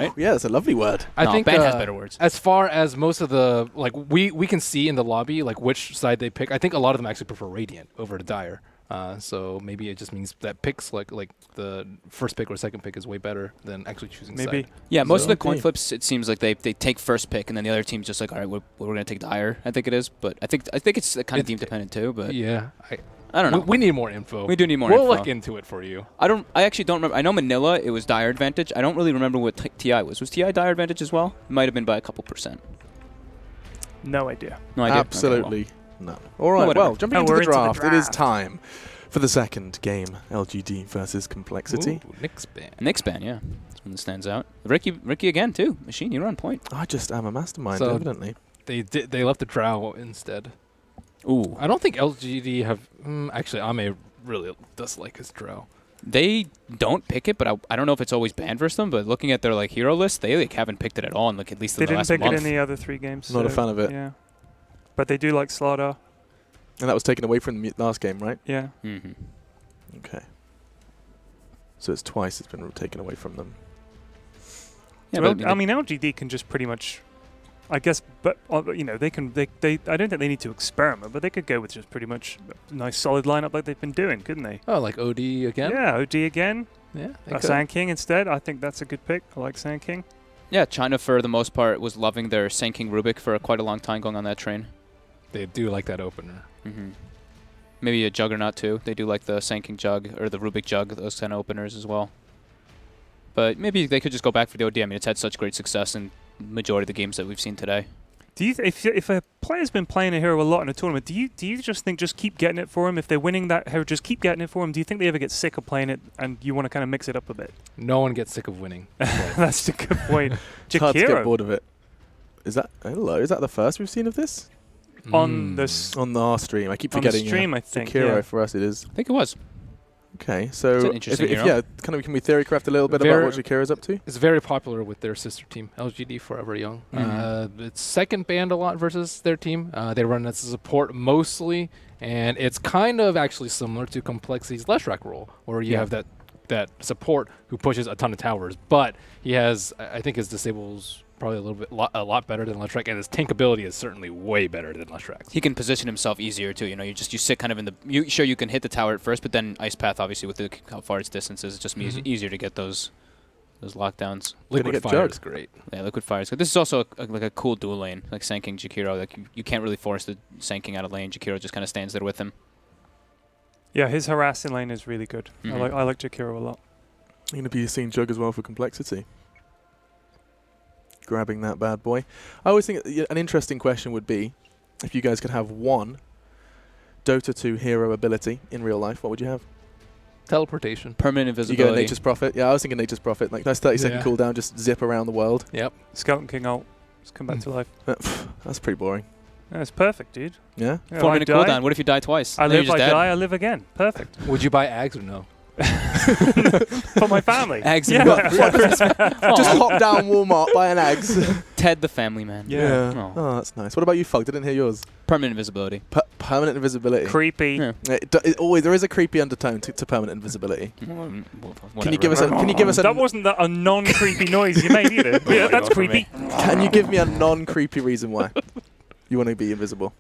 Right? Yeah, that's a lovely word. I think Ben has better words. As far as most of the we can see in the lobby which side they pick. I think a lot of them actually prefer Radiant over to Dire. So maybe it just means that picks like the first pick or second pick is way better than actually choosing Maybe. side. Yeah, most of the okay. coin flips, it seems like they take first pick, and then the other team's just like, all right, we're going to take Dire, I think it is. But I think it's kind of team dependent too. But Yeah, I don't know. we need more info. We do need more We'll info. look into it for you. I actually don't remember. I know Manila, it was Dire advantage. I don't really remember what TI was. Was TI Dire advantage as well? It might have been by a couple %. No idea. No idea. Absolutely none. All right, whatever. well, jumping And into we're the into the draft, it is draft. time for the second game, LGD versus Complexity. Ooh, Nick's ban. Nick's ban, yeah. That's one that stands out. Ricky again, too. Machine, you're on point. I just am a mastermind, So- evidently. They left the Drow instead. Ooh. I don't think LGD have. Actually, Ame really dislike his Drow. They don't pick it, but I don't know if it's always banned versus them, but looking at their hero list, they haven't picked it at all in at least They in the didn't last pick month. it in the other 3 games. Not a so, fan of it. Yeah. But they do like Slaughter. And that was taken away from the last game, right? Yeah. Mm-hmm. Okay. So it's twice it's been taken away from them. Yeah, Well, but I mean, LGD can just pretty much, I guess, but they can. They I don't think they need to experiment, but they could go with just pretty much a nice solid lineup like they've been doing, couldn't they? Oh, like OD again? Yeah, OD again. Yeah. they could. Sand King instead. I think that's a good pick. I like Sand King. Yeah, China for the most part was loving their Sand King Rubik for quite a long time going on that train. They do like that opener. Mm-hmm. Maybe a Juggernaut too. They do like the Sand King Jug or the Rubik Jug, those kind of openers as well. But maybe they could just go back for the OD. I mean, it's had such great success in majority of the games that we've seen today. Do you if a player's been playing a hero a lot in a tournament, do you just think just keep getting it for him? If they're winning that hero, just keep getting it for him. Do you think they ever get sick of playing it and you want to kind of mix it up a bit? No one gets sick of winning. That's a good point. It's hard to get Jakiro bored of it. Is that the first we've seen of this? on this On our stream. I keep on the forgetting. stream, I think. Jakiro Yeah. for us it is. I think it was. Okay, so It's an interesting if hero. can we theory craft a little bit about what Jakiro's up to? It's very popular with their sister team, LGD Forever Young. It's second banned a lot versus their team. They run as a support mostly, and it's kind of actually similar to Complexity's Leshrac role, where you have that support who pushes a ton of towers, but he has, I think his disables probably a lot better than Leshrac, and his tank ability is certainly way better than Leshrac's. He can position himself easier too. You know, you sit kind of in the. You can hit the tower at first, but then Ice Path obviously with how far its distance is, it's just easier to get those lockdowns. Liquid Fire is great. Yeah, Liquid Fire is good. This is also like a cool dual lane, like Sand King Jakiro. Like you can't really force the Sand King out of lane. Jakiro just kind of stands there with him. Yeah, his harassing lane is really good. Mhm. I like Jakiro a lot. You're going to be seeing Jug as well for Complexity. Grabbing that bad boy. I always think an interesting question would be, if you guys could have one Dota 2 hero ability in real life, what would you have? Teleportation. Permanent You invisibility. get a Nature's Prophet? Yeah, I was thinking Nature's Prophet. Like, nice 30-second cooldown, just zip around the world. Yep. Skeleton King ult. Just come back to life. That's pretty boring. That's perfect, dude. Yeah? Yeah, 4 I minute die, cooldown. What if you die twice? I Then you're live, just I dead. die, I live again. Perfect. Would you buy Ags or no? For my family. Ags Yeah. Just hop down Walmart, buy an eggs. Ted the family man. Yeah. Oh. Oh, that's nice. What about you, Fug? Didn't hear yours. Permanent invisibility. Permanent invisibility. Creepy. Yeah. There is a creepy undertone to permanent invisibility. Can Whatever. you give us a That wasn't a non-creepy noise you made either. Yeah, that's creepy. Can you give me a non-creepy reason why you want to be invisible?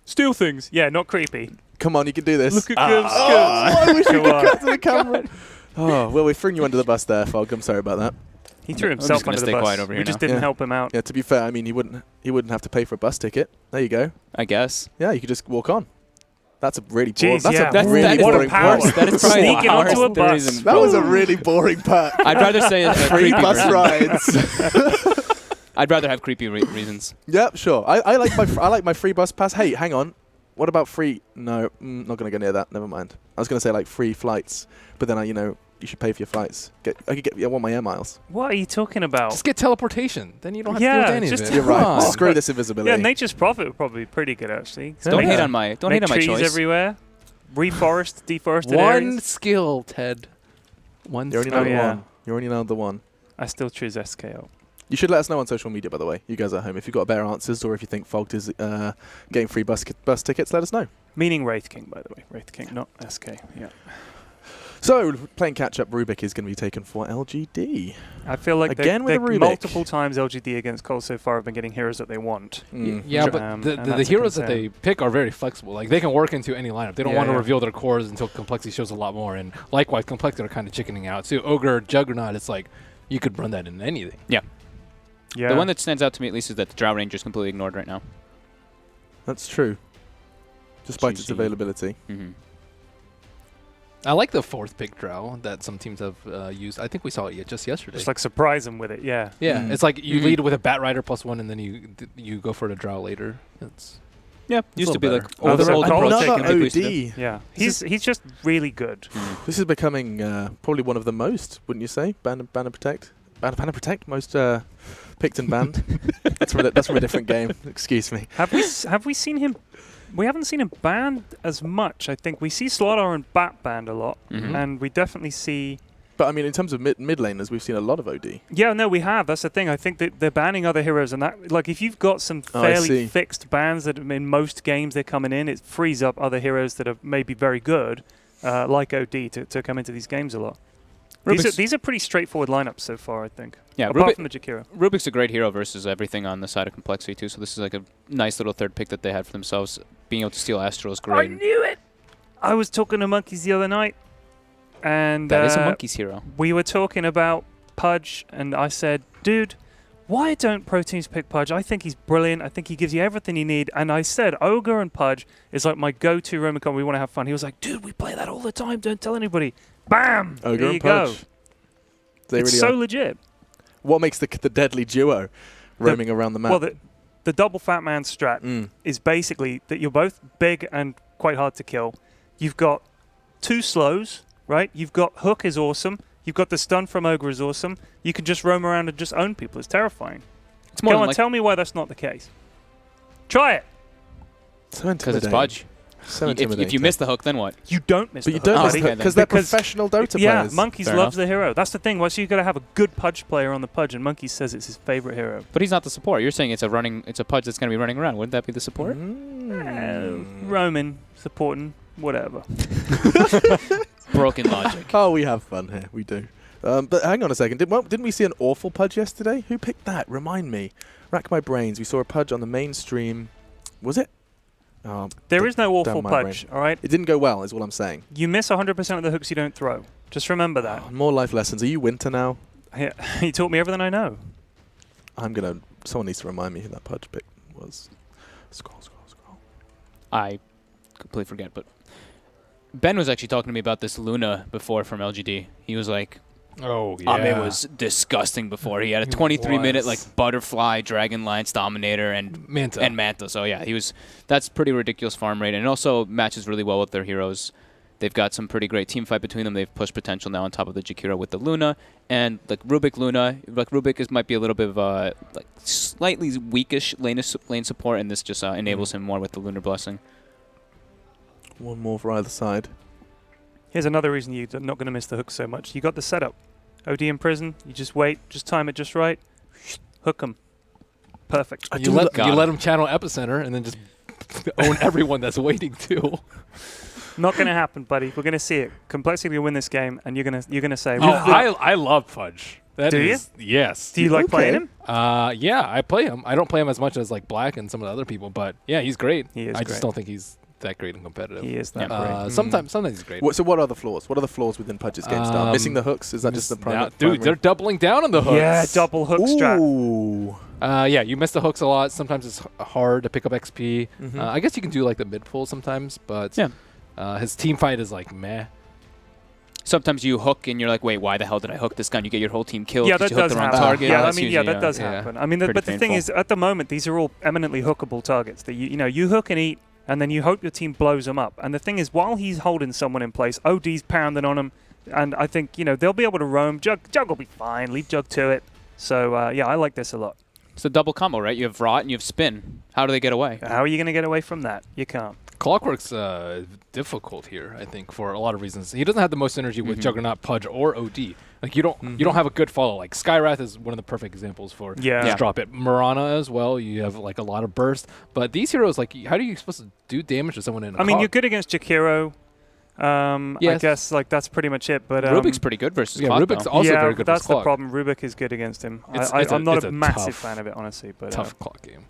Steal things. Yeah, not creepy. Come on, you can do this. Look at Gil's I wish we Come could on. cut to the camera. Oh, well, we're throwing you under the bus there, Fog. I'm sorry about that. He threw I'm just himself gonna under the stay bus. quiet over We here just now. didn't Yeah. help him out. Yeah, to be fair, I mean, he wouldn't have to pay for a bus ticket. There you go. I guess. Yeah, you could just walk on. That's a really Jeez, boring. yeah. That's a really that is what a boring power. perk. That is probably the Sneaking onto a worst there bus. is in- That was a really boring perk. I'd rather say a Free creepy bus reason. rides. I'd rather have creepy reasons. Yeah, sure. I like my free bus pass. Hey, hang on. What about free? No, not gonna go near that. Never mind. I was gonna say like free flights, but then you should pay for your flights. I want my air miles. What are you talking about? Just get teleportation. Then you don't have Yeah, to do any just of it. You're right. Come on. Screw this invisibility. Yeah, Nature's Prophet would probably be pretty good actually. Don't Make hate on my trees choice. everywhere. Reforest, deforested One areas. skill, Ted. One You already skill. know the yeah. one. You already know the one. I still choose SKO. You should let us know on social media, by the way. You guys at home, if you've got better answers or if you think Fogged is getting free bus tickets, let us know. Meaning Wraith King, by the way. Wraith King, not SK. Yeah. So, playing catch-up, Rubik is going to be taken for LGD. I feel like Again with a Rubik. multiple times LGD against Cole so far have been getting heroes that they want. Yeah, Sure. but and the that's a heroes that concern. they pick are very flexible. Like, they can work into any lineup. They don't Yeah, want to yeah. reveal their cores until Complexity shows a lot more. And likewise, Complexity are kind of chickening out too. Ogre, Juggernaut, it's like you could run that in anything. Yeah. The one that stands out to me at least is that the Drow Ranger is completely ignored right now. That's true. Despite its Juicy. availability. Mm-hmm. I like the 4th pick Drow that some teams have used. I think we saw it just yesterday. Just like surprise them with it, yeah. yeah, Mm. it's like you Mhm. lead with a Bat Rider +1, and then you go for the Drow later. It's Yeah, a used to be little like better. all the Another old Cole pro taking tech Another and used to do. OD. Yeah. This He's just really good. This is becoming probably one of the most, wouldn't you say? Banner Protect? Banner Protect? Most picked and banned? That's from a different game. Excuse me. Have we seen him? We haven't seen him banned as much. I think we see Slaughter and Bat banned a lot, Mhm. and we definitely see. But I mean, in terms of mid laners, we've seen a lot of OD. Yeah, no, we have. That's the thing. I think that they're banning other heroes, and that, like, if you've got some Oh, I see. fairly fixed bans that in most games they're coming in, it frees up other heroes that are maybe very good, like OD, to come into these games a lot. These are pretty straightforward lineups so far, I think. Yeah, Apart from the Jakiro. Rubik's a great hero versus everything on the side of Complexity too, so this is like a nice little third pick that they had for themselves. Being able to steal Astro is I great. knew it! I was talking to Monkeys the other night, and That is a Monkey's hero. we were talking about Pudge, and I said, dude, why don't pro teams pick Pudge? I think he's brilliant. I think he gives you everything you need. And I said, Ogre and Pudge is like my go-to Roman combo. We want to have fun. He was like, dude, we play that all the time. Don't tell anybody. Bam! Ogre there and you go. Pudge. They It's really so are. legit. What makes the deadly duo roaming around the map? Well, the double fat man strat Mm. is basically that you're both big and quite hard to kill. You've got 2 slows, right? You've got Hook is awesome. You've got the stun from Ogre is awesome. You can just roam around and just own people. It's terrifying. It's more Come than on, like tell me why that's not the case. Try it. So because it's intimidating. Pudge. So If you miss the hook, then what? You don't miss But the you don't hook, miss buddy. the okay, because then. they're Because- professional Dota Yeah, players. Monkeys Fair loves enough. the hero. That's the thing. Well, so you got to have a good Pudge player on the Pudge, and Monkeys says it's his favorite hero. But he's not the support. You're saying it's a Pudge that's going to be running around. Wouldn't that be the support? Roman, supporting, whatever. Broken logic. Oh, we have fun here. We do. But hang on a second. Didn't we see an awful Pudge yesterday? Who picked that? Remind me. Rack my brains. We saw a Pudge on the mainstream. Was it? Oh, There is no awful down my Pudge, all right? it didn't go well, is what I'm saying. You miss 100% of the hooks you don't throw. Just remember that. Oh, more life lessons. Are you Winter now? He taught me everything I know. Someone needs to remind me who that Pudge pick was. Scroll. I completely forget, but Ben was actually talking to me about this Luna before from LGD. He was like, oh yeah, it was disgusting before. He had a He 23-minute was. like Butterfly, Dragonlance, Dominator, and Manta. Manta. So yeah, that's pretty ridiculous farm rate, and it also matches really well with their heroes. They've got some pretty great team fight between them. They've pushed potential now on top of the Jakiro with the Luna and like Rubik Luna. Like Rubik might be a little bit of like slightly weakish lane support, and this just enables him more with the Lunar Blessing. One more for either side. Here's another reason you're not going to miss the hook so much. You got the setup. OD in prison. You just wait. Just time it just right. Hook them. Perfect. I You do let got you it. let him channel Epicenter and then just own everyone that's waiting too. Not going to happen, buddy. We're going to see it. Complexity will win this game, and you're gonna say, Oh, I love Pudge. That Do you? is- Yes. do you like playing Okay. him? Yeah, I play him. I don't play him as much as like Black and some of the other people, but yeah, he's great. He is I great. just don't think he's that great and competitive. He is that Yeah. great. Sometimes he's great. So what are the flaws? What are the flaws within Pudge's game style? Missing the hooks? Is that just the primary? Dude, they're doubling down on the hooks. Yeah, double hook strat. Ooh. Yeah, you miss the hooks a lot. Sometimes it's hard to pick up XP. Mhm. I guess you can do like the mid pull sometimes, but Yeah. His team fight is like meh. Sometimes you hook and you're like, wait, why the hell did I hook this gun? You get your whole team killed Yeah, because that you hooked does the wrong happen. target. Yeah, I That's mean, yeah, usually, that does yeah, happen. I mean, but the pretty thing painful. is, at the moment, these are all eminently hookable targets. That you hook and eat, and then you hope your team blows them up. And the thing is, while he's holding someone in place, OD's pounding on him, and I think they'll be able to roam. Jug will be fine. Leave Jug to it. So yeah, I like this a lot. It's a double combo, right? You have Rot and you have Spin. How do they get away? How are you going to get away from that? You can't. Clockwork's difficult here, I think, for a lot of reasons. He doesn't have the most synergy with Mhm. Juggernaut, Pudge, or OD. Like you don't have a good follow. Like Skywrath is one of the perfect examples for Yeah. just drop it. Marana as well. You have like a lot of burst, but these heroes, like, how are you supposed to do damage to someone in? I mean, you're good against Jakiro. I Yes. guess like that's pretty much it. But Rubik's pretty good versus Yeah, Clock, Rubik's though. also yeah, very but good that's versus the Clock. problem. Rubik is good against him. It's I'm not it's a a massive tough- fan of it, honestly. But Tough Clock game.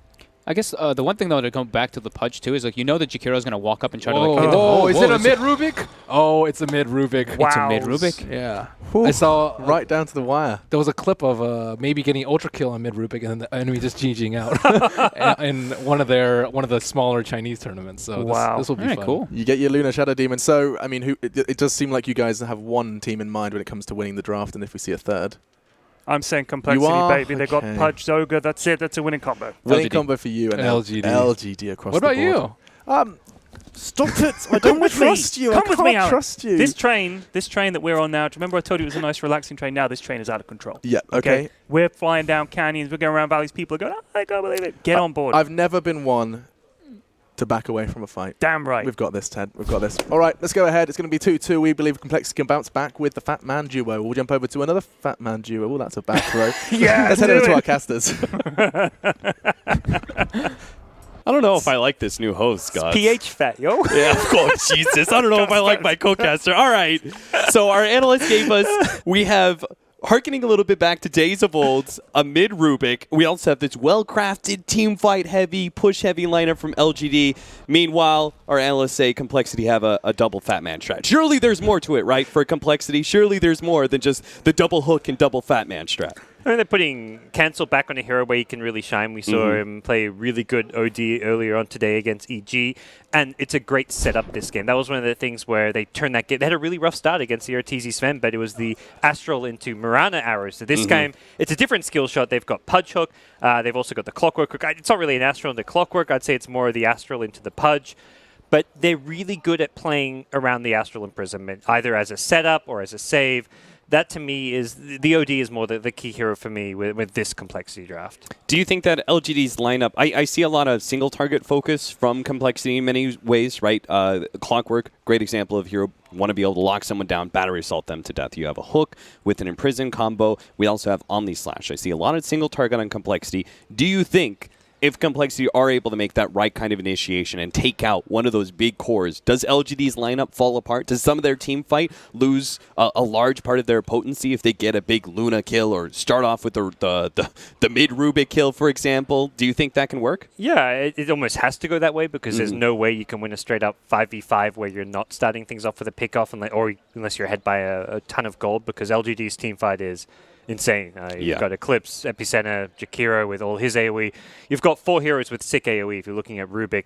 I guess the one thing, though, to come back to the Pudge, too, is like, you know that Jakiro's going to walk up and try to like hit the Oh, is it a it's mid Rubik? Oh, it's a mid Rubik. Wow. It's a mid Rubik. Yeah. Whew. I saw Right down to the wire. there was a clip of maybe getting ultra kill on mid Rubik and then the enemy just GGing out in one of the smaller Chinese tournaments. So Wow. this will be All right, fun. cool. You get your Lunar Shadow Demon. So, I mean, it does seem like you guys have one team in mind when it comes to winning the draft, and if we see a third. I'm saying complexity, are? baby. They got Okay. Pudge, Ogre. That's it. That's a winning combo. Winning LGD. combo for you and LGD. LGD across What the about board. you? Stop it. I Come don't with me. trust you. Come I with can't me, Alan. trust you. This train that we're on now. Do you remember I told you it was a nice, relaxing train? Now this train is out of control. Yeah, okay. We're flying down canyons. We're going around valleys. People are going, oh, I can't believe it. Get on board. I've never been one to back away from a fight. Damn right. We've got this, Ted. We've got this. All right, let's go ahead. It's going to be 2-2. We believe Complexity can bounce back with the Fat Man duo. We'll jump over to another Fat Man duo. Oh, that's a bad throw. Yeah, Let's head do over to it. our casters. I don't know if I like this new host, Scott. PH fat, yo. Yeah, of course. Jesus. I don't know if I like my co-caster. All right. So our analyst gave us, we have, hearkening a little bit back to days of old, a mid Rubik. We also have this well-crafted, team fight heavy, push heavy lineup from LGD. Meanwhile, our analysts say Complexity have a double Fat Man strat. Surely there's more to it, right? For Complexity, surely there's more than just the double hook and double Fat Man strat. I mean, they're putting Cancel back on a hero where he can really shine. We saw him play really good OD earlier on today against EG, and it's a great setup this game. That was one of the things where they turned that game. They had a really rough start against the Arteezy Sven, but it was the Astral into Mirana arrows. So this game, it's a different skill shot. They've got Pudge Hook. They've also got the Clockwork Hook. It's not really an Astral into Clockwork. I'd say it's more the Astral into the Pudge. But they're really good at playing around the Astral Imprisonment, either as a setup or as a save. That, to me, is the OD is more the key hero for me with this Complexity draft. Do you think that LGD's lineup, I see a lot of single target focus from Complexity in many ways, right? Clockwork, great example of hero, want to be able to lock someone down, battery assault them to death. You have a hook with an imprison combo. We also have Omni Slash. I see a lot of single target on Complexity. Do you think if Complexity are able to make that right kind of initiation and take out one of those big cores, does LGD's lineup fall apart? Does some of their team fight lose a large part of their potency if they get a big Luna kill or start off with the mid Rubik kill, for example? Do you think that can work? Yeah, it almost has to go that way because there's no way you can win a straight-up 5v5 where you're not starting things off with a pick-off unless you're ahead by a ton of gold, because LGD's team fight is insane. You've got Eclipse, Epicenter, Jakiro with all his AoE. You've got 4 heroes with sick AoE if you're looking at Rubik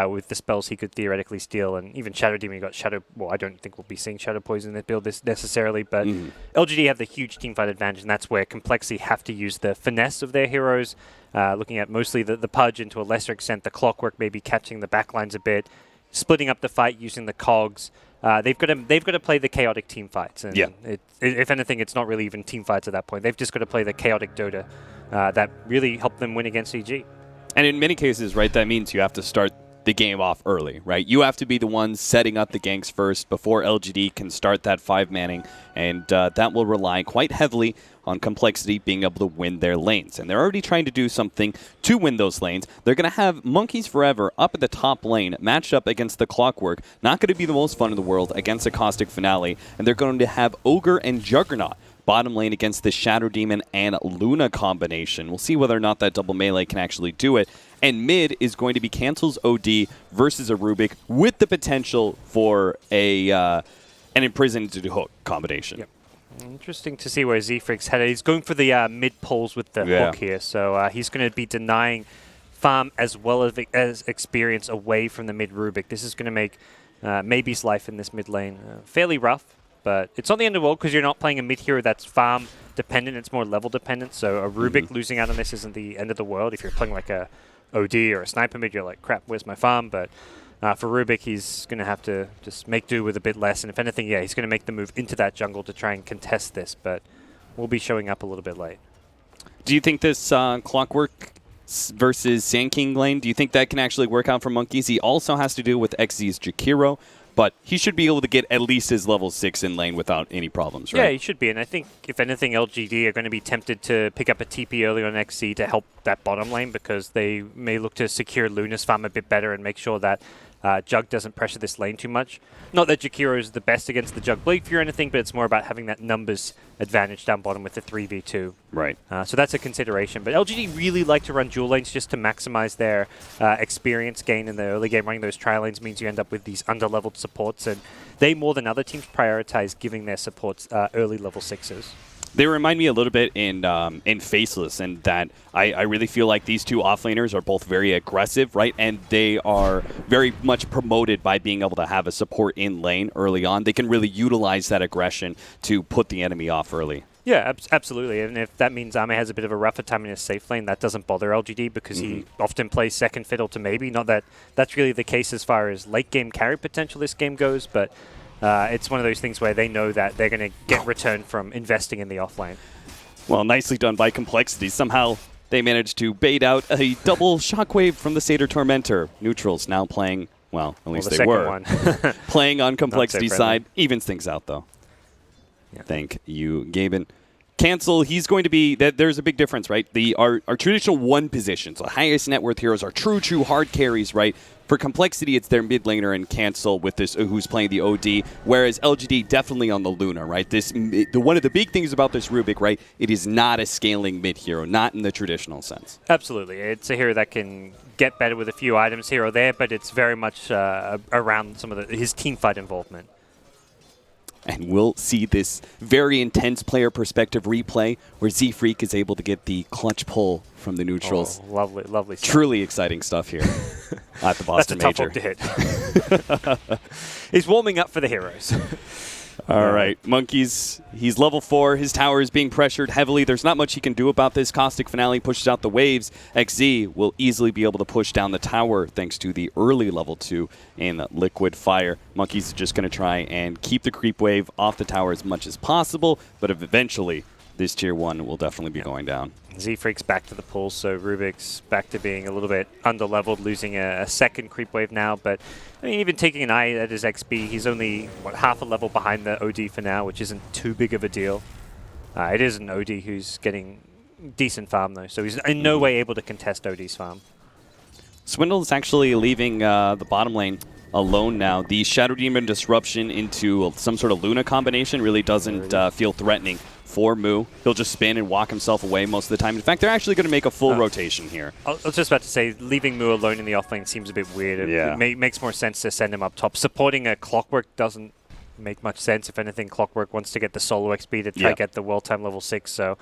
with the spells he could theoretically steal. And even Shadow Demon, you got Shadow... Well, I don't think we'll be seeing Shadow Poison in this build necessarily, but LGD have the huge teamfight advantage, and that's where Complexity have to use the finesse of their heroes, looking at mostly the Pudge and to a lesser extent the Clockwork, maybe catching the backlines a bit, splitting up the fight using the cogs. They've got to play the chaotic team fights, and if anything, it's not really even team fights at that point. They've just got to play the chaotic Dota that really helped them win against EG. And in many cases, right, that means you have to start the game off early, right? You have to be the one setting up the ganks first before LGD can start that 5-manning, and that will rely quite heavily on Complexity being able to win their lanes. And they're already trying to do something to win those lanes. They're going to have Monkeys Forever up at the top lane, matched up against the Clockwork. Not going to be the most fun in the world against a Caustic Finale. And they're going to have Ogre and Juggernaut bottom lane against the Shadow Demon and Luna combination. We'll see whether or not that double melee can actually do it. And mid is going to be Cancel's OD versus a Rubik with the potential for an Imprisoned to Hook combination. Yep. Interesting to see where Zfrig's headed. He's going for the mid pulls with the hook here, so he's going to be denying farm as well as experience away from the mid Rubik. This is going to make Maybe's life in this mid lane fairly rough, but it's not the end of the world because you're not playing a mid hero that's farm dependent, it's more level dependent, so a Rubik losing out on this isn't the end of the world. If you're playing like a OD or a sniper mid, you're like, crap, where's my farm? But for Rubik, he's going to have to just make do with a bit less. And if anything, he's going to make the move into that jungle to try and contest this. But we'll be showing up a little bit late. Do you think this Clockwork versus Sand King lane, do you think that can actually work out for Monkeys? He also has to deal with XZ's Jakiro, but he should be able to get at least his level 6 in lane without any problems, right? Yeah, he should be. And I think, if anything, LGD are going to be tempted to pick up a TP early on XZ to help that bottom lane because they may look to secure Luna's farm a bit better and make sure that Jug doesn't pressure this lane too much. Not that Jakiro is the best against the Jug Blade Fury or anything, but it's more about having that numbers advantage down bottom with the 3v2. Right. So that's a consideration. But LGD really like to run dual lanes just to maximize their experience gain in the early game. Running those tri lanes means you end up with these under-leveled supports, and they, more than other teams, prioritize giving their supports early level 6s. They remind me a little bit in Faceless, and that I really feel like these two offlaners are both very aggressive, right? And they are very much promoted by being able to have a support in lane early on. They can really utilize that aggression to put the enemy off early. Yeah, absolutely. And if that means Ame has a bit of a rougher time in his safe lane, that doesn't bother LGD because he often plays second fiddle to maybe. Not that that's really the case as far as late game carry potential this game goes, but it's one of those things where they know that they're going to get return from investing in the offlane. Well, nicely done by Complexity. Somehow they managed to bait out a double shockwave from the Satyr Tormentor. Neutrals now playing, well, at least they were, playing on Complexity's side. Evens things out, though. Yeah. Thank you, Gaben. Cancel, he's going to be, there's a big difference, right? Our traditional one positions, the highest net worth heroes are true hard carries, right? For Complexity, it's their mid laner and Cancel with this who's playing the OD, whereas LGD definitely on the Luna, right? One of the big things about this Rubik, right? It is not a scaling mid hero, not in the traditional sense. Absolutely. It's a hero that can get better with a few items here or there, but it's very much around some of his teamfight involvement. And we'll see this very intense player perspective replay where Z-Freak is able to get the clutch pull from the neutrals. Oh, lovely stuff. Truly exciting stuff here at the Boston Major. That's a tough one to hit. He's warming up for the heroes. All right, Monkeys, he's level 4. His tower is being pressured heavily. There's not much he can do about this. Caustic Finale pushes out the waves. XZ will easily be able to push down the tower thanks to the early level 2 in Liquid Fire. Monkeys is just going to try and keep the creep wave off the tower as much as possible, but eventually this tier 1 will definitely be going down. Z-Freak's back to the pool, so Rubik's back to being a little bit under-leveled, losing a second creep wave now. But I mean, even taking an eye at his XP, he's only, half a level behind the OD for now, which isn't too big of a deal. It is an OD who's getting decent farm, though, so he's in no way able to contest OD's farm. Swindle is actually leaving the bottom lane alone now. The Shadow Demon Disruption into some sort of Luna combination really doesn't feel threatening for Mu. He'll just spin and walk himself away most of the time. In fact, they're actually going to make a full rotation here. I was just about to say, leaving Mu alone in the offlane seems a bit weird. It makes more sense to send him up top. Supporting a Clockwork doesn't make much sense. If anything, Clockwork wants to get the solo XP to try get the world time level 6, so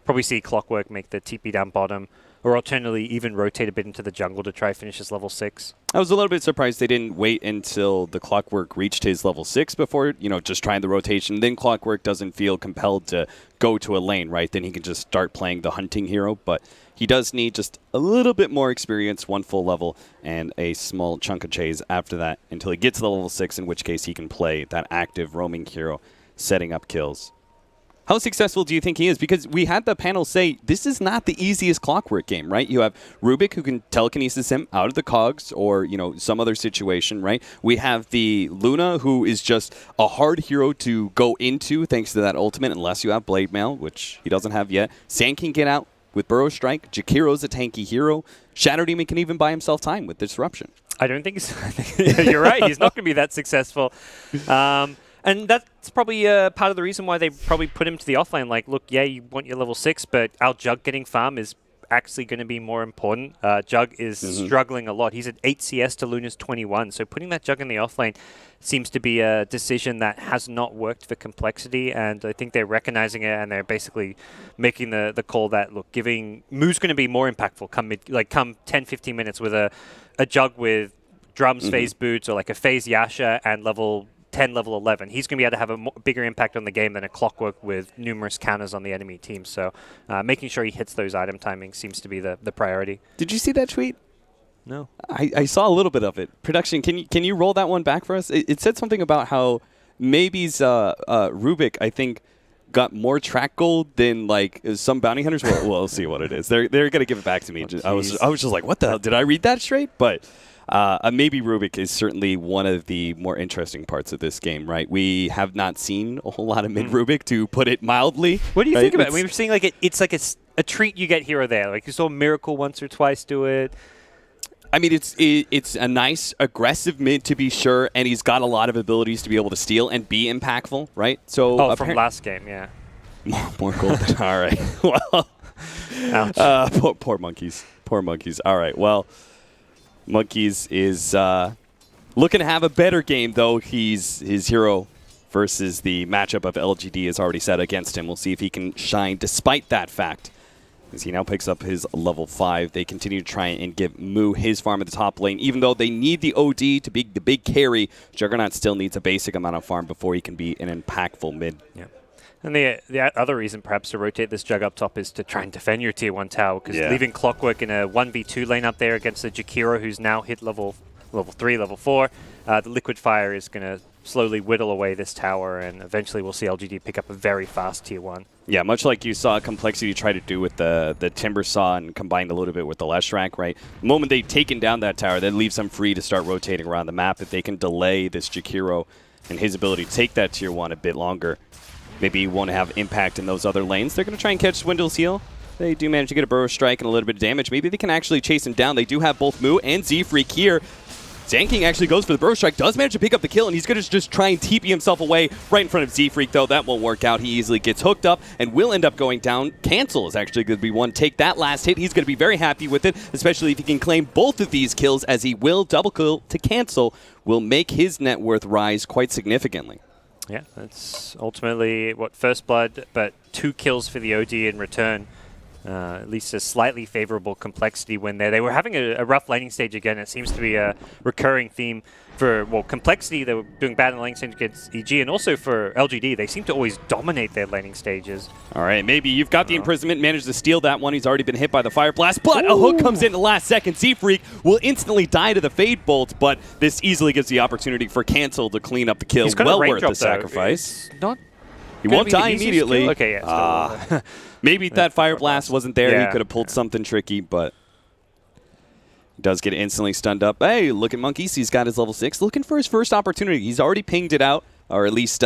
probably see Clockwork make the TP down bottom, or alternatively even rotate a bit into the jungle to try finish his level 6. I was a little bit surprised they didn't wait until the Clockwork reached his level 6 before, just trying the rotation. Then Clockwork doesn't feel compelled to go to a lane, right? Then he can just start playing the hunting hero. But he does need just a little bit more experience, 1 full level, and a small chunk of chase after that until he gets to the level 6, in which case he can play that active roaming hero, setting up kills. How successful do you think he is? Because we had the panel say this is not the easiest Clockwork game, right? You have Rubik who can telekinesis him out of the cogs or, some other situation, right? We have the Luna who is just a hard hero to go into thanks to that ultimate unless you have Blade Mail, which he doesn't have yet. Sand can get out with Burrow Strike. Jakiro's a tanky hero. Shadow Demon can even buy himself time with Disruption. I don't think you're right. He's not going to be that successful. And that's probably part of the reason why they probably put him to the offlane. Like, look, yeah, you want your level 6, but our Jug getting farm is actually going to be more important. Jug is struggling a lot. He's at 8 CS to Luna's 21, so putting that Jug in the offlane seems to be a decision that has not worked for Complexity, and I think they're recognizing it, and they're basically making the call that, look, Mu's going to be more impactful come 10-15 minutes with a Jug with drums, phase boots, or like a phase Yasha and level 10, level 11. He's going to be able to have a bigger impact on the game than a Clockwork with numerous counters on the enemy team. So making sure he hits those item timings seems to be the priority. Did you see that tweet? No. I saw a little bit of it. Production, can you roll that one back for us? It said something about how maybe's Rubik, I think, got more track gold than some bounty hunters. Well, we'll see what it is. They're going to give it back to me. I was just like, what the hell? Did I read that straight? But maybe Rubik is certainly one of the more interesting parts of this game, right? We have not seen a whole lot of mid Rubik, to put it mildly. What do you think about it? We were seeing it's like a treat you get here or there. Like you saw Miracle once or twice do it. I mean, it's a nice, aggressive mid to be sure, and he's got a lot of abilities to be able to steal and be impactful, right? So from last game, yeah. more golden. All right. Well, poor monkeys. Poor monkeys. All right. Well, monkeys is looking to have a better game, though. His hero versus the matchup of LGD is already set against him. We'll see if he can shine despite that fact. As he now picks up his level 5. They continue to try and give Moo his farm at the top lane. Even though they need the OD to be the big carry, Juggernaut still needs a basic amount of farm before he can be an impactful mid. Yeah. And the other reason perhaps to rotate this Jug up top is to try and defend your tier 1 tower, because leaving Clockwork in a 1v2 lane up there against the Jakiro, who's now hit level 3, level 4, the Liquid Fire is going to slowly whittle away this tower, and eventually we'll see LGD pick up a very fast tier 1. Yeah, much like you saw Complexity try to do with the Timber Saw and combined a little bit with the Leshrac, right? The moment they've taken down that tower, that leaves them free to start rotating around the map. If they can delay this Jakiro and his ability to take that tier 1 a bit longer, maybe he won't have impact in those other lanes. They're going to try and catch Swindle's heal. They do manage to get a Burrow Strike and a little bit of damage. Maybe they can actually chase him down. They do have both Moo and Z-Freak here. Zanking actually goes for the Burrow Strike, does manage to pick up the kill, and he's going to just try and TP himself away right in front of Z-Freak, though. That won't work out. He easily gets hooked up and will end up going down. Cancel is actually going to be one. Take that last hit. He's going to be very happy with it, especially if he can claim both of these kills, as he will double kill to Cancel, will make his net worth rise quite significantly. Yeah, that's ultimately first blood, but 2 kills for the OD in return. At least a slightly favorable Complexity win there. They were having a rough laning stage again. It seems to be a recurring theme for, Complexity. They were doing bad in the laning stage against EG, and also for LGD. They seem to always dominate their laning stages. All right, maybe you've got the imprisonment, managed to steal that one. He's already been hit by the Fire Blast, but a hook comes in the last second. Z-Freak will instantly die to the Fade Bolt, but this easily gives the opportunity for Cancel to clean up the kill. He's got well a range worth drop, the sacrifice. It's not He won't die immediately. Okay, yeah. Maybe that Fire Blast wasn't there. Yeah. He could have pulled something tricky, but he does get instantly stunned up. Hey, look at Monkeys. He's got his level 6. Looking for his first opportunity. He's already pinged it out, or at least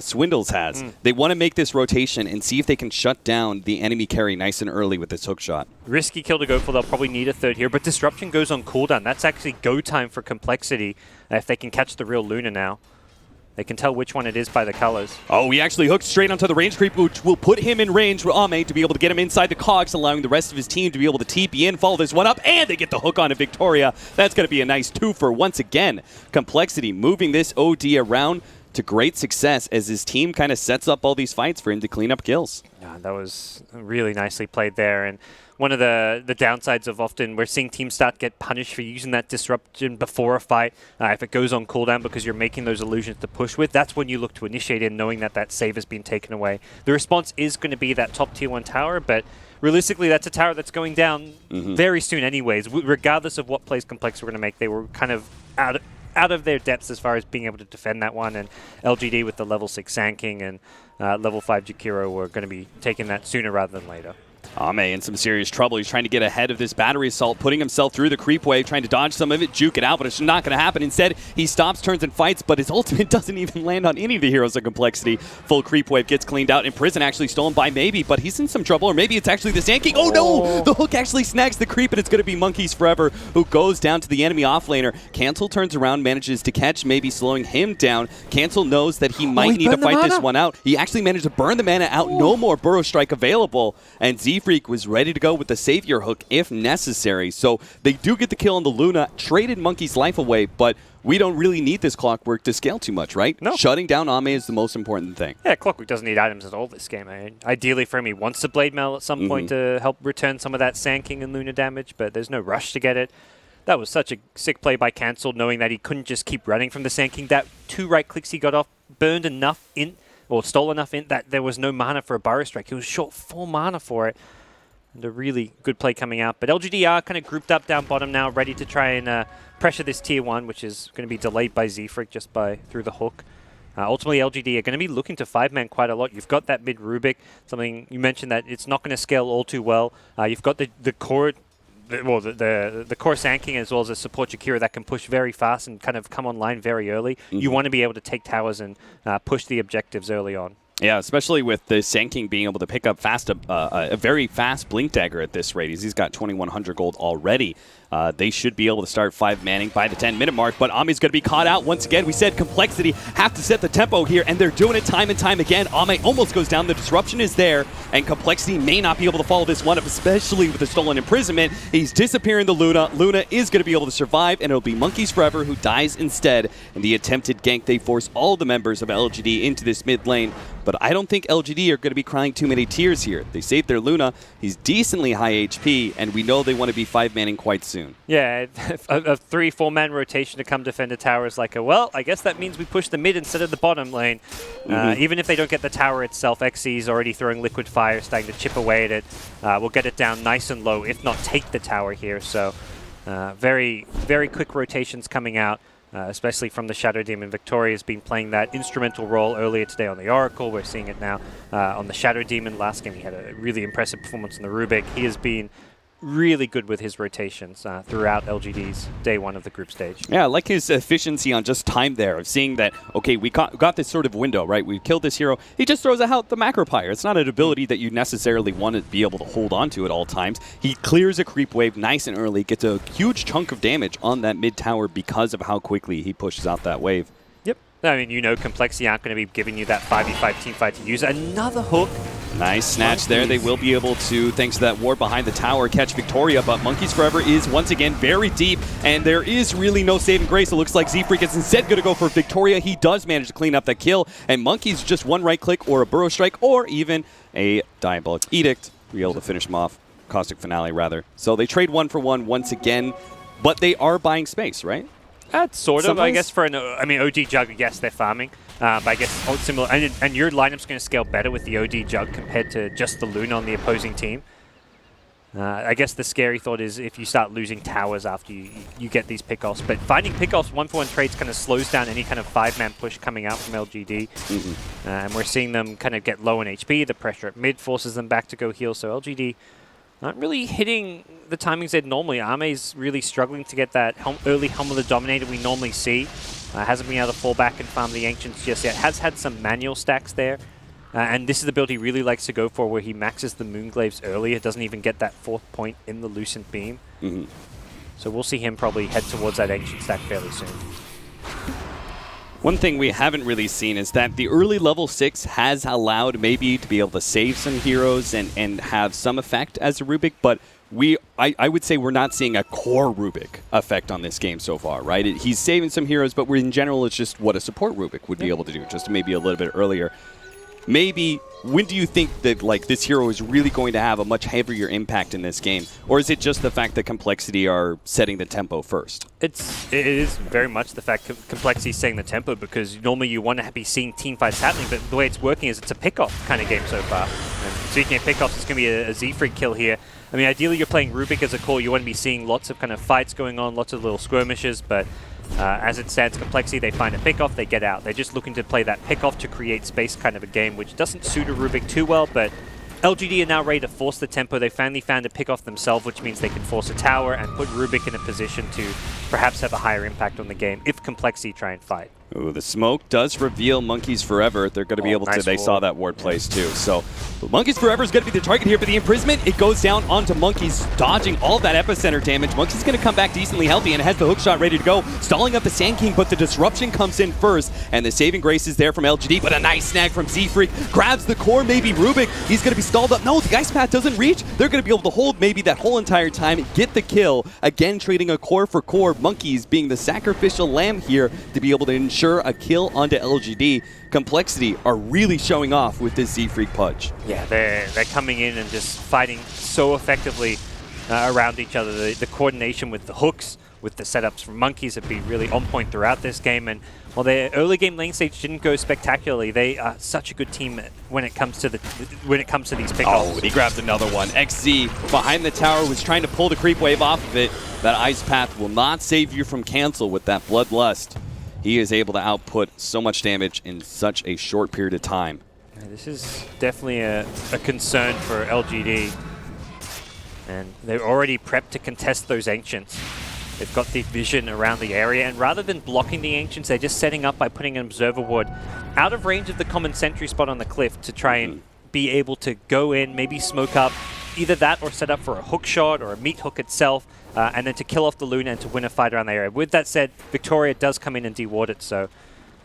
Swindles has. They want to make this rotation and see if they can shut down the enemy carry nice and early with this hook shot. Risky kill to go for. They'll probably need a third here, but Disruption goes on cooldown. That's actually go time for Complexity if they can catch the real Luna now. They can tell which one it is by the colors. Oh, he actually hooked straight onto the range creep, which will put him in range with Ame to be able to get him inside the cogs, allowing the rest of his team to be able to TP in, follow this one up, and they get the hook onto Victoria. That's going to be a nice 2-for once again. Complexity moving this OD around to great success as his team kind of sets up all these fights for him to clean up kills. Yeah, that was really nicely played there. And one of the downsides of often we're seeing teams start to get punished for using that disruption before a fight. If it goes on cooldown because you're making those illusions to push with, that's when you look to initiate in, knowing that that save has been taken away. The response is going to be that top tier 1 tower, but realistically that's a tower that's going down very soon anyways. Regardless of what plays Complex we're going to make, they were kind of out of their depths as far as being able to defend that one, and LGD with the level 6 Sanking and level 5 Jakiro were going to be taking that sooner rather than later. Ame in some serious trouble. He's trying to get ahead of this battery assault, putting himself through the creep wave, trying to dodge some of it, juke it out, but it's not going to happen. Instead, he stops, turns, and fights, but his ultimate doesn't even land on any of the heroes of Complexity. Full creep wave gets cleaned out. In prison, actually stolen by Maybe, but he's in some trouble, or maybe it's actually the Sand King. Oh no! The hook actually snags the creep, and it's going to be Monkeys Forever, who goes down to the enemy offlaner. Cancel turns around, manages to catch Maybe, slowing him down. Cancel knows that he might need to fight this one out. He actually managed to burn the mana out. No more Burrow Strike available, and Z-Freak was ready to go with the Savior hook if necessary. So they do get the kill on the Luna, traded Monkey's life away, but we don't really need this Clockwork to scale too much, right? No. Shutting down Ame is the most important thing. Yeah, Clockwork doesn't need items at all this game. Ideally for him, he wants the Blade Mail at some point to help return some of that Sand King and Luna damage, but there's no rush to get it. That was such a sick play by Cancel, knowing that he couldn't just keep running from the Sand King. That 2 right clicks he got off burned enough in, or stole enough in, that there was no mana for a Burrow Strike. He was short 4 mana for it. And a really good play coming out. But LGD are kind of grouped up down bottom now, ready to try and pressure this tier 1, which is going to be delayed by Z-Freak just through the hook. Ultimately, LGD are going to be looking to 5-man quite a lot. You've got that mid Rubik, something you mentioned that it's not going to scale all too well. You've got the core... the core Sand King as well as a support Jakiro that can push very fast and kind of come online very early. You want to be able to take towers and push the objectives early on. Yeah, especially with the Sand King being able to pick up a very fast Blink Dagger at this rate. He's got 2,100 gold already. They should be able to start 5-manning by the 10-minute mark, but Ame's going to be caught out once again. We said Complexity have to set the tempo here, and they're doing it time and time again. Ame almost goes down. The disruption is there, and Complexity may not be able to follow this one up, especially with the stolen imprisonment. He's disappearing the Luna. Luna is going to be able to survive, and it'll be Monkeys Forever who dies instead. In the attempted gank, they force all the members of LGD into this mid lane, but I don't think LGD are going to be crying too many tears here. They saved their Luna. He's decently high HP, and we know they want to be 5-manning quite soon. Yeah, a 3-4-man rotation to come defend a tower is like well, I guess that means we push the mid instead of the bottom lane. Even if they don't get the tower itself, XC's already throwing liquid fire, starting to chip away at it. We'll get it down nice and low, if not take the tower here. So very, very quick rotations coming out. Especially from the Shadow Demon. Victoria's been playing that instrumental role earlier today on the Oracle. We're seeing it now on the Shadow Demon. Last game he had a really impressive performance on the Rubik. He has been really good with his rotations throughout LGD's day one of the group stage. Yeah, I like his efficiency on just time there, of seeing that, okay, we got this sort of window, right? We've killed this hero. He just throws out the Macro Pyre. It's not an ability that you necessarily want to be able to hold on to at all times. He clears a creep wave nice and early, gets a huge chunk of damage on that mid tower because of how quickly he pushes out that wave. Yep. I mean, Complexity aren't going to be giving you that 5v5 team fight to use. Another hook. Nice snatch there. They will be able to, thanks to that ward behind the tower, catch Victoria, but Monkeys Forever is once again very deep, and there is really no saving grace. It looks like Z-Freak is instead going to go for Victoria. He does manage to clean up that kill, and Monkeys just one right click or a Burrow Strike or even a Diabolic Edict to be able to finish him off. Caustic Finale, rather. So they trade 1-for-1 once again, but they are buying space, right? Sort of, Sometimes? I guess, for an OD Jug, yes, they're farming. But I guess similar, and your lineup's going to scale better with the OD Jug compared to just the Luna on the opposing team. I guess the scary thought is if you start losing towers after you get these pickoffs. But finding pickoffs 1-for-1 trades kind of slows down any kind of 5-man push coming out from LGD. And we're seeing them kind of get low in HP. The pressure at mid forces them back to go heal. So LGD not really hitting the timings they'd normally. Ame's really struggling to get that early Helm of the Dominator we normally see. Hasn't been able to fall back and farm the Ancients just yet. Has had some manual stacks there. And this is the build he really likes to go for, where he maxes the Moonglaves early. It doesn't even get that 4th point in the Lucent Beam. So we'll see him probably head towards that Ancient stack fairly soon. One thing we haven't really seen is that the early level 6 has allowed maybe to be able to save some heroes and have some effect as a Rubik, but I would say we're not seeing a core Rubik effect on this game so far, right? He's saving some heroes, but in general it's just what a support Rubik would be able to do, just maybe a little bit earlier. Maybe, when do you think that this hero is really going to have a much heavier impact in this game? Or is it just the fact that Complexity are setting the tempo first? It is very much the fact Complexity is setting the tempo, because normally you want to be seeing team fights happening, but the way it's working is it's a pick-off kind of game so far. And speaking of pick-offs, it's going to be a Z-Freak kill here. I mean, ideally you're playing Rubik as a core, you want to be seeing lots of kind of fights going on, lots of little skirmishes, but as it stands, Complexity, they find a pick-off, they get out. They're just looking to play that pick-off to create space kind of a game, which doesn't suit a Rubik too well, but LGD are now ready to force the tempo. They finally found a pick-off themselves, which means they can force a tower and put Rubik in a position to perhaps have a higher impact on the game if Complexity try and fight. Ooh, the smoke does reveal Monkeys Forever. They're going to be able to, they saw that ward place too. So Monkeys Forever is going to be the target here, but the imprisonment, it goes down onto Monkeys, dodging all that epicenter damage. Monkeys going to come back decently healthy and has the hook shot ready to go, stalling up the Sand King, but the disruption comes in first, and the saving grace is there from LGD, but a nice snag from Z-Freak, grabs the core, maybe Rubik, he's going to be stalled up. No, the Ice Path doesn't reach. They're going to be able to hold maybe that whole entire time, get the kill, again trading a core for core, Monkeys being the sacrificial lamb here to be able to ensure a kill onto LGD. Complexity are really showing off with this Z-Freak Pudge. Yeah, they're coming in and just fighting so effectively around each other. The coordination with the hooks, with the setups from Monkeys have been really on point throughout this game. And while their early game lane stage didn't go spectacularly, they are such a good team when it comes to these pickoffs. Oh, he grabbed another one. XZ behind the tower was trying to pull the creep wave off of it. That Ice Path will not save you from cancel with that Bloodlust. He is able to output so much damage in such a short period of time. Yeah, this is definitely a concern for LGD. And they're already prepped to contest those Ancients. They've got the vision around the area, and rather than blocking the Ancients, they're just setting up by putting an Observer Ward out of range of the common sentry spot on the cliff to try and be able to go in, maybe smoke up, either that or set up for a hook shot or a meat hook itself, and then to kill off the Luna and to win a fight around the area. With that said, Victoria does come in and deward it, so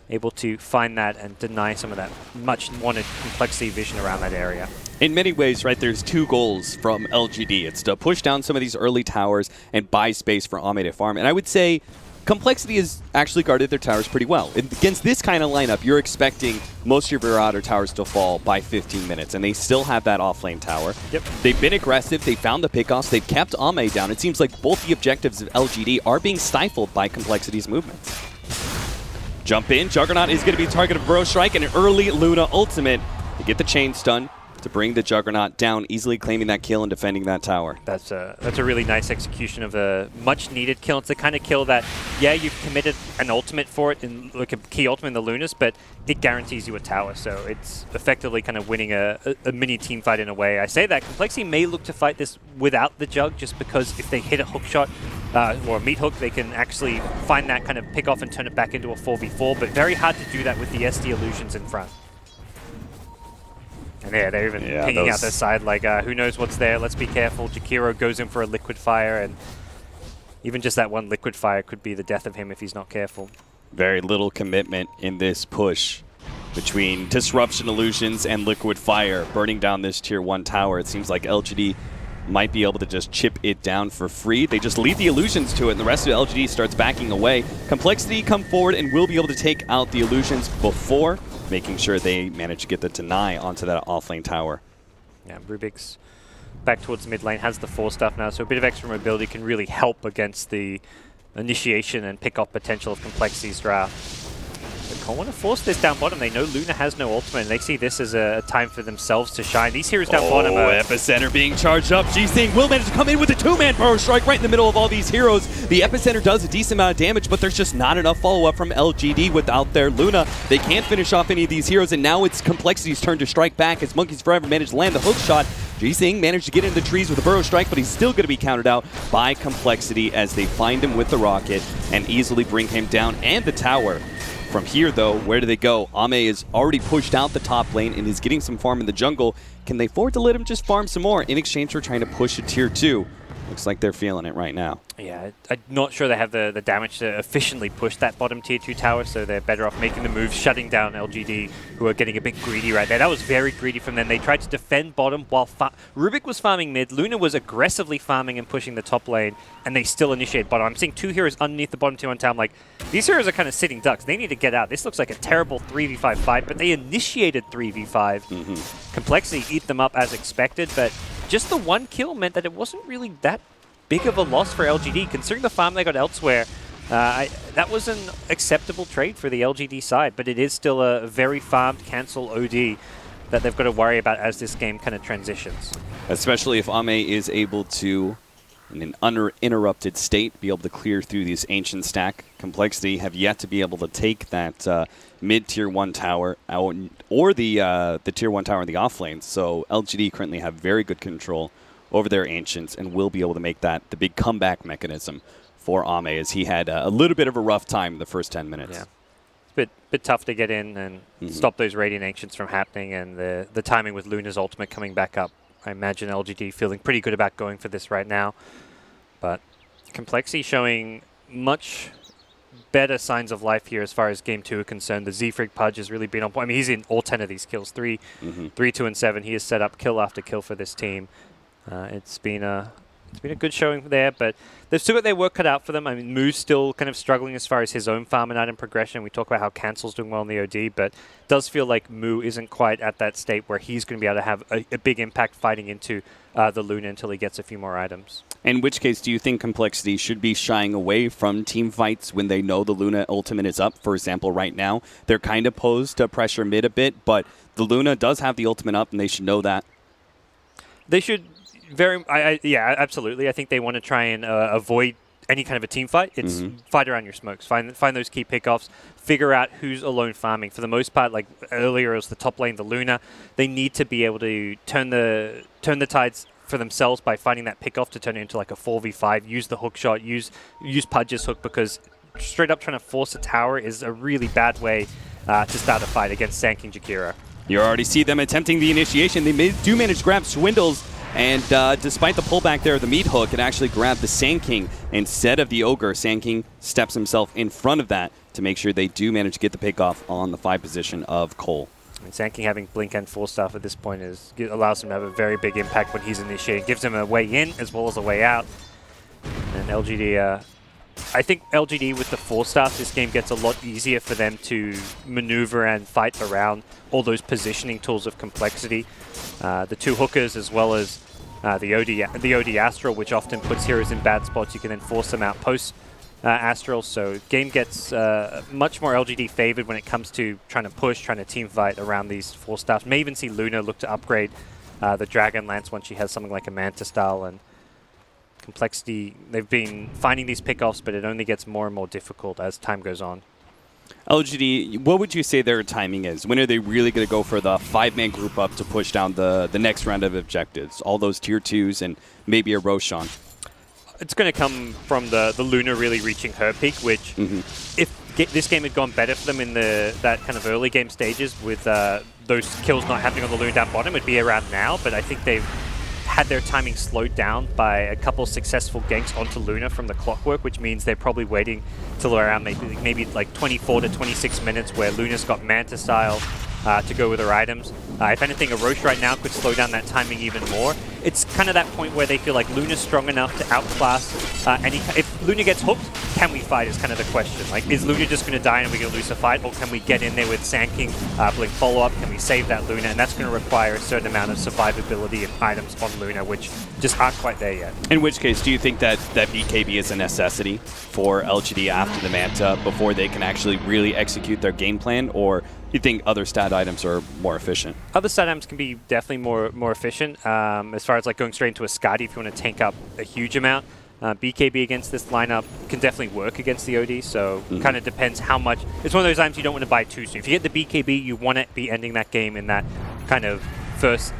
able to find that and deny some of that much wanted complexity vision around that area. In many ways, right, there's two goals from LGD. It's to push down some of these early towers and buy space for Ame to farm. And I would say Complexity has actually guarded their towers pretty well. Against this kind of lineup, you're expecting most of your outer towers to fall by 15 minutes, and they still have that off-lane tower. Yep. They've been aggressive. They found the pickoffs. They've kept Ame down. It seems like both the objectives of LGD are being stifled by Complexity's movements. Jump in. Juggernaut is going to be target of Burrow Strike and an early Luna ultimate to get the chain stun to bring the Juggernaut down, easily claiming that kill and defending that tower. That's a really nice execution of a much-needed kill. It's the kind of kill that, yeah, you've committed an ultimate for it, in like a key ultimate in the Lunas, but it guarantees you a tower, so it's effectively kind of winning a mini team fight in a way. I say that Complexity may look to fight this without the Jug, just because if they hit a hook shot or a meat hook, they can actually find that kind of pick off and turn it back into a 4v4, but very hard to do that with the SD illusions in front. And yeah, they're even pinging out their side like, who knows what's there, let's be careful. Jakiro goes in for a liquid fire, and even just that one liquid fire could be the death of him if he's not careful. Very little commitment in this push between Disruption Illusions and Liquid Fire burning down this Tier 1 tower. It seems like LGD might be able to just chip it down for free. They just leave the Illusions to it, and the rest of LGD starts backing away. Complexity come forward and will be able to take out the Illusions before making sure they manage to get the deny onto that offlane tower. Yeah, Rubik's back towards mid lane, has the 4 stuff now, so a bit of extra mobility can really help against the initiation and pick-off potential of Complexity's draft. They want to force this down bottom. They know Luna has no ultimate, and they see this as a time for themselves to shine. These heroes down bottom are... Epicenter being charged up. G-Sing will manage to come in with a 2-man Burrow Strike right in the middle of all these heroes. The Epicenter does a decent amount of damage, but there's just not enough follow-up from LGD without their Luna. They can't finish off any of these heroes, and now it's Complexity's turn to strike back as Monkeys Forever managed to land the hook shot. G-Sing managed to get into the trees with a Burrow Strike, but he's still going to be countered out by Complexity as they find him with the rocket and easily bring him down and the tower. From here, though, where do they go? Ame is already pushed out the top lane and is getting some farm in the jungle. Can they afford to let him just farm some more in exchange for trying to push a Tier 2? Looks like they're feeling it right now. Yeah, I'm not sure they have the damage to efficiently push that bottom Tier 2 tower, so they're better off making the move, shutting down LGD, who are getting a bit greedy right there. That was very greedy from them. They tried to defend bottom while Rubik was farming mid. Luna was aggressively farming and pushing the top lane, and they still initiate bottom. I'm seeing 2 heroes underneath the bottom Tier 1 tower. I'm like, these heroes are kind of sitting ducks. They need to get out. This looks like a terrible 3v5 fight, but they initiated 3v5. Complexity eat them up as expected, but just the 1 kill meant that it wasn't really that big of a loss for LGD. Considering the farm they got elsewhere, that was an acceptable trade for the LGD side, but it is still a very farmed cancel OD that they've got to worry about as this game kind of transitions. Especially if Ame is able to, in an uninterrupted state, be able to clear through this ancient stack. Complexity have yet to be able to take that mid-tier 1 tower out, or the tier 1 tower in the offlane. So LGD currently have very good control over their ancients and will be able to make that the big comeback mechanism for Ame, as he had a little bit of a rough time in the first 10 minutes. Yeah. It's a bit tough to get in and stop those Radiant Ancients from happening, and the timing with Luna's ultimate coming back up. I imagine LGD feeling pretty good about going for this right now. But Complexity showing much better signs of life here as far as Game 2 are concerned. The Zfrig Pudge has really been on point. I mean, he's in all 10 of these kills. 3, 2, and 7. He has set up kill after kill for this team. It's been a good showing there, but they've still got their work cut out for them. I mean, Moo's still kind of struggling as far as his own farm and item progression. We talk about how Cancel's doing well in the OD, but it does feel like Moo isn't quite at that state where he's going to be able to have a big impact fighting into the Luna until he gets a few more items. In which case, do you think Complexity should be shying away from team fights when they know the Luna ultimate is up? For example, right now, they're kind of posed to pressure mid a bit, but the Luna does have the ultimate up, and they should know that. They should... yeah, absolutely. I think they want to try and avoid any kind of a team fight. It's fight around your smokes. Find those key pickoffs. Figure out who's alone farming. For the most part, like earlier, it was the top lane, the Luna. They need to be able to turn the tides for themselves by finding that pick-off to turn it into like a 4v5, use the hook shot, use Pudge's hook, because straight up trying to force a tower is a really bad way to start a fight against Sand King Jakiro. You already see them attempting the initiation. They do manage to grab Swindles, and despite the pullback there of the meat hook, it actually grabbed the Sand King instead of the Ogre. Sand King steps himself in front of that to make sure they do manage to get the pick off on the 5 position of Cole. And Sand King having Blink and Full Staff at this point allows him to have a very big impact when he's initiating. Gives him a way in as well as a way out. And LGD, I think LGD with the 4 Staff, this game gets a lot easier for them to maneuver and fight around all those positioning tools of complexity. The 2 hookers as well as the OD Astral, which often puts heroes in bad spots. You can then force them out post Astral, so game gets much more LGD favored when it comes to trying to push, trying to team fight around these 4 staffs. May even see Luna look to upgrade the Dragon Lance once she has something like a Manta style, and complexity. They've been finding these pickoffs, but it only gets more and more difficult as time goes on. LGD, what would you say their timing is? When are they really going to go for the 5-man group up to push down the next round of objectives? All those tier 2s and maybe a Roshan? It's going to come from the Luna really reaching her peak, which if this game had gone better for them in that kind of early game stages with those kills not happening on the Luna down bottom, it'd be around now, but I think they've had their timing slowed down by a couple successful ganks onto Luna from the clockwork, which means they're probably waiting till around maybe like 24 to 26 minutes where Luna's got Manta style to go with her items. If anything, a Roche right now could slow down that timing even more. It's kind of that point where they feel like Luna's strong enough to outclass any... If Luna gets hooked, can we fight is kind of the question. Like, is Luna just going to die and we're going to lose the fight, or can we get in there with Sand King, Blink follow-up, can we save that Luna? And that's going to require a certain amount of survivability of items on Luna, which just aren't quite there yet. In which case, do you think that BKB is a necessity for LGD after the Manta before they can actually really execute their game plan, or you think other stat items are more efficient? Other stat items can be definitely more efficient. As far as like going straight into a Skadi if you want to tank up a huge amount. BKB against this lineup can definitely work against the OD, so kind of depends how much. It's one of those items you don't want to buy too soon. If you get the BKB, you want to be ending that game in that kind of first,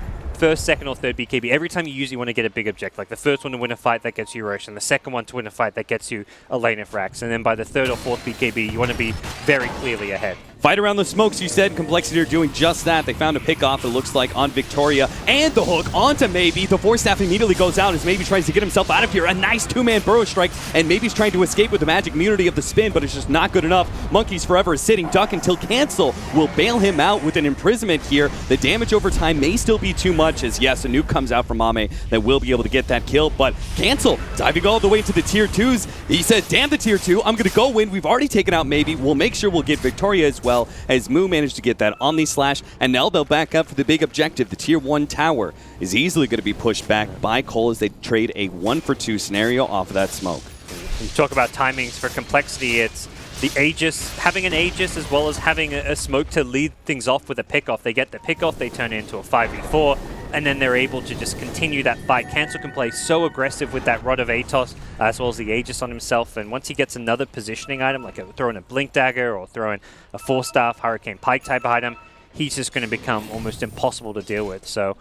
second, or third BKB. Every time you use it, you want to get a big objective. Like the first one to win a fight, that gets you Rosh, and the second one to win a fight, that gets you a lane of Rax. And then by the third or fourth BKB, you want to be very clearly ahead. Fight around the smokes, you said. Complexity are doing just that. They found a pick off, it looks like, on Victoria. And the hook onto Maybe. The 4 staff immediately goes out as Maybe tries to get himself out of here. A nice 2-man burrow strike, and Maybe's trying to escape with the magic immunity of the spin, but it's just not good enough. Monkeys Forever is sitting duck until Cancel will bail him out with an imprisonment here. The damage over time may still be too much, as yes, a nuke comes out from Ame that will be able to get that kill, but Cancel diving all the way to the tier 2s. He said, damn the tier 2, I'm going to go win. We've already taken out Maybe. We'll make sure we'll get Victoria as well, as Moo managed to get that Omni Slash, and now they'll back up for the big objective. The tier 1 tower is easily going to be pushed back by Cole as they trade a 1-for-2 scenario off of that smoke. When you talk about timings for complexity, it's the Aegis, having an Aegis as well as having a smoke to lead things off with a pickoff. They get the pickoff, they turn it into a 5v4, and then they're able to just continue that fight. Cancel can play so aggressive with that Rod of Atos, as well as the Aegis on himself, and once he gets another positioning item, like throwing a Blink Dagger or throwing a 4-staff Hurricane Pike type item, he's just going to become almost impossible to deal with. So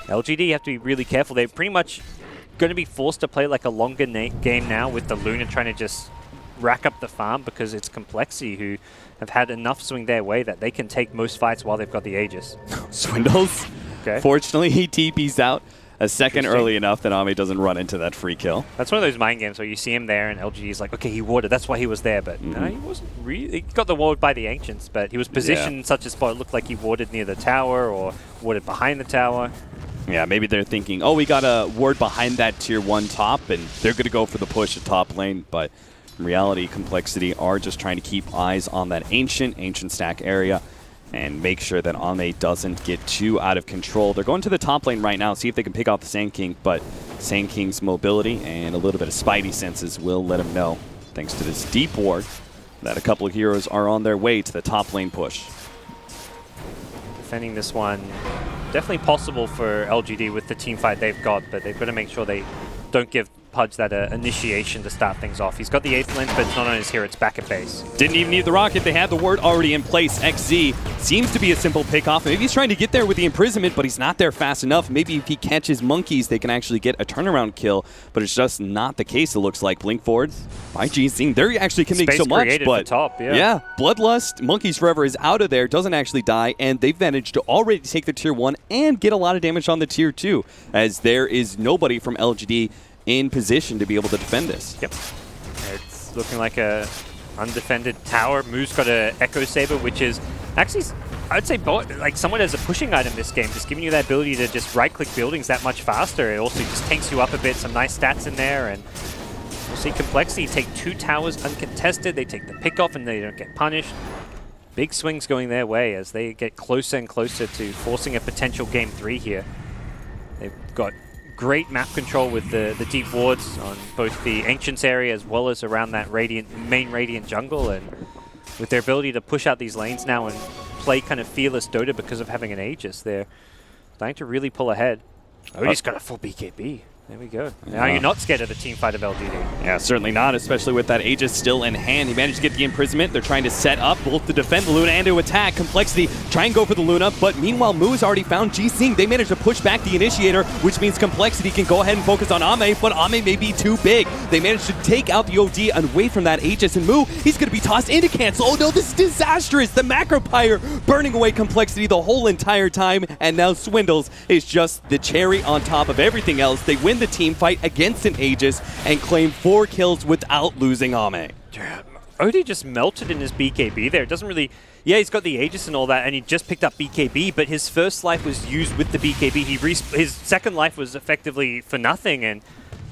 LGD have to be really careful. They're pretty much going to be forced to play like a longer game now with the Luna trying to just rack up the farm, because it's Complexity who have had enough swing their way that they can take most fights while they've got the Aegis. Swindles. Okay. Fortunately, he TP's out a second early enough that Ame doesn't run into that free kill. That's one of those mind games where you see him there and LGD is like, okay, he warded, that's why he was there, but no, he wasn't really. He got the ward by the Ancients, but he was positioned in such a spot it looked like he warded near the tower or warded behind the tower. Yeah, maybe they're thinking, oh, we got a ward behind that tier 1 top, and they're going to go for the push at top lane, but in reality, Complexity are just trying to keep eyes on that ancient stack area and make sure that Ame doesn't get too out of control. They're going to the top lane right now, see if they can pick off the Sand King, but Sand King's mobility and a little bit of spidey senses will let him know, thanks to this deep ward, that a couple of heroes are on their way to the top lane push. Defending this one, definitely possible for LGD with the team fight they've got, but they've got to make sure they don't give Pudge that initiation to start things off. He's got the 8th lens, but it's not on his hero, it's back at base. Didn't even need the rocket. They had the ward already in place. XZ seems to be a simple pickoff. Maybe he's trying to get there with the imprisonment, but he's not there fast enough. Maybe if he catches monkeys, they can actually get a turnaround kill, but it's just not the case, it looks like. Blink forward by G-Zing. They're actually committing so much, but top, yeah. Bloodlust, Monkeys Forever is out of there, doesn't actually die, and they've managed to already take the tier 1 and get a lot of damage on the tier 2, as there is nobody from LGD in position to be able to defend this. Yep. It's looking like a undefended tower. Moo's got a Echo Saber, which is actually, I'd say, like somewhat as a pushing item this game, just giving you that ability to just right-click buildings that much faster. It also just tanks you up a bit, some nice stats in there, and we'll see Complexity take 2 towers uncontested. They take the pick off and they don't get punished. Big swings going their way as they get closer and closer to forcing a potential game 3 here. They've got great map control with the deep wards on both the Ancients area as well as around that main Radiant jungle, and with their ability to push out these lanes now and play kind of fearless Dota because of having an Aegis, they're starting to really pull ahead. Odie's got a full BKB. There we go. Now you're not scared of the team fight of LGD. Yeah, certainly not, especially with that Aegis still in hand. He managed to get the imprisonment. They're trying to set up both to defend the Luna and to attack. Complexity try and go for the Luna, but meanwhile Moo's already found G-Sing. They managed to push back the Initiator, which means Complexity can go ahead and focus on Ame, but Ame may be too big. They managed to take out the OD away from that Aegis, and Moo, he's going to be tossed into cancel. Oh no, this is disastrous. The Macro Pyre burning away Complexity the whole entire time, and now Swindles is just the cherry on top of everything else. They win the team fight against an Aegis and claim 4 kills without losing Ame. Odie just melted in his BKB there. It doesn't really... Yeah, he's got the Aegis and all that, and he just picked up BKB, but his first life was used with the BKB. His second life was effectively for nothing, and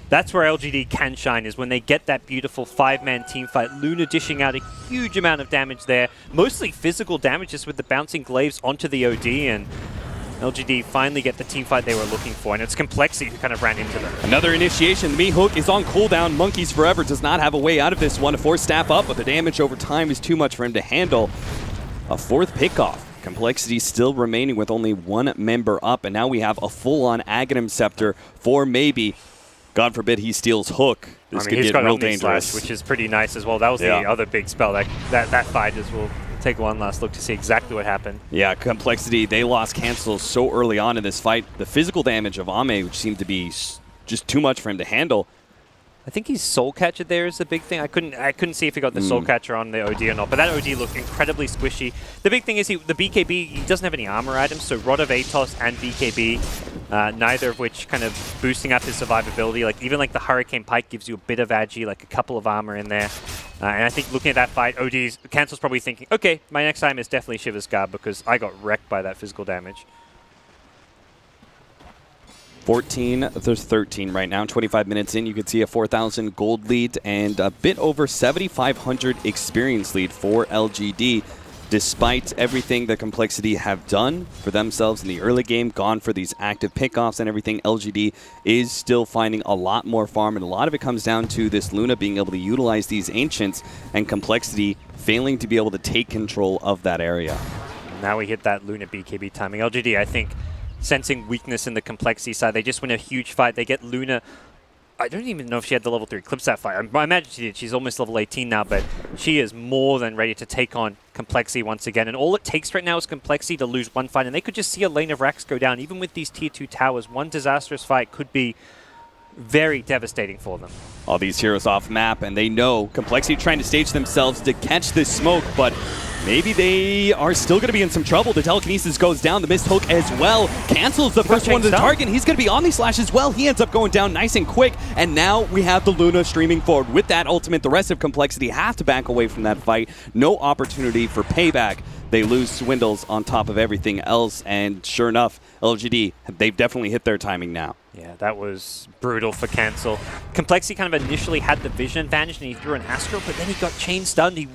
that's where LGD can shine, is when they get that beautiful 5-man team fight. Luna dishing out a huge amount of damage there, mostly physical damage just with the bouncing glaives onto the OD, and LGD finally get the team fight they were looking for, and it's Complexity who kind of ran into them. Another initiation. The Mii Hook is on cooldown. Monkeys Forever does not have a way out of this one. A 4 staff up, but the damage over time is too much for him to handle. A 4th pickoff. Complexity still remaining with only 1 member up, and now we have a full-on Aghanim Scepter for maybe, God forbid, he steals Hook. This could get real dangerous. Which is pretty nice as well. That was the other big spell. That fight as well. Take one last look to see exactly what happened. Yeah, Complexity, they lost cancels so early on in this fight. The physical damage of Ame, which seemed to be just too much for him to handle. I think his Soul Catcher there is the big thing. I couldn't see if he got the Soul Catcher on the OD or not, but that OD looked incredibly squishy. The big thing is the BKB, he doesn't have any armor items, so Rod of Atos and BKB, neither of which kind of boosting up his survivability. Like even like the Hurricane Pike gives you a bit of agi, like a couple of armor in there. And I think looking at that fight, Cancel's probably thinking, okay, my next time is definitely Shiva's Guard because I got wrecked by that physical damage. 14-13 right now. 25 minutes in, you can see a 4,000 gold lead and a bit over 7,500 experience lead for LGD. Despite everything that Complexity have done for themselves in the early game, gone for these active pickoffs and everything, LGD is still finding a lot more farm, and a lot of it comes down to this Luna being able to utilize these Ancients and Complexity failing to be able to take control of that area. Now we hit that Luna BKB timing. LGD, I think, sensing weakness in the Complexity side. They just win a huge fight. They get Luna. I don't even know if she had the level 3 Eclipse that fight. I imagine she did. She's almost level 18 now, but she is more than ready to take on Complexity once again. And all it takes right now is Complexity to lose one fight, and they could just see a lane of racks go down. Even with these tier 2 towers, one disastrous fight could be very devastating for them. All these heroes off map, and they know Complexity trying to stage themselves to catch this smoke, but maybe they are still going to be in some trouble. The Telekinesis goes down, the Mist Hook as well. Cancels the first one to the target. He's going to be Omni-Slash as well. He ends up going down nice and quick, and now we have the Luna streaming forward. With that ultimate, the rest of Complexity have to back away from that fight. No opportunity for payback. They lose Swindles on top of everything else, and sure enough, LGD, they've definitely hit their timing now. Yeah, that was brutal for Cancel. Complexity kind of initially had the vision advantage, and he threw an Astral, but then he got chain stunned. He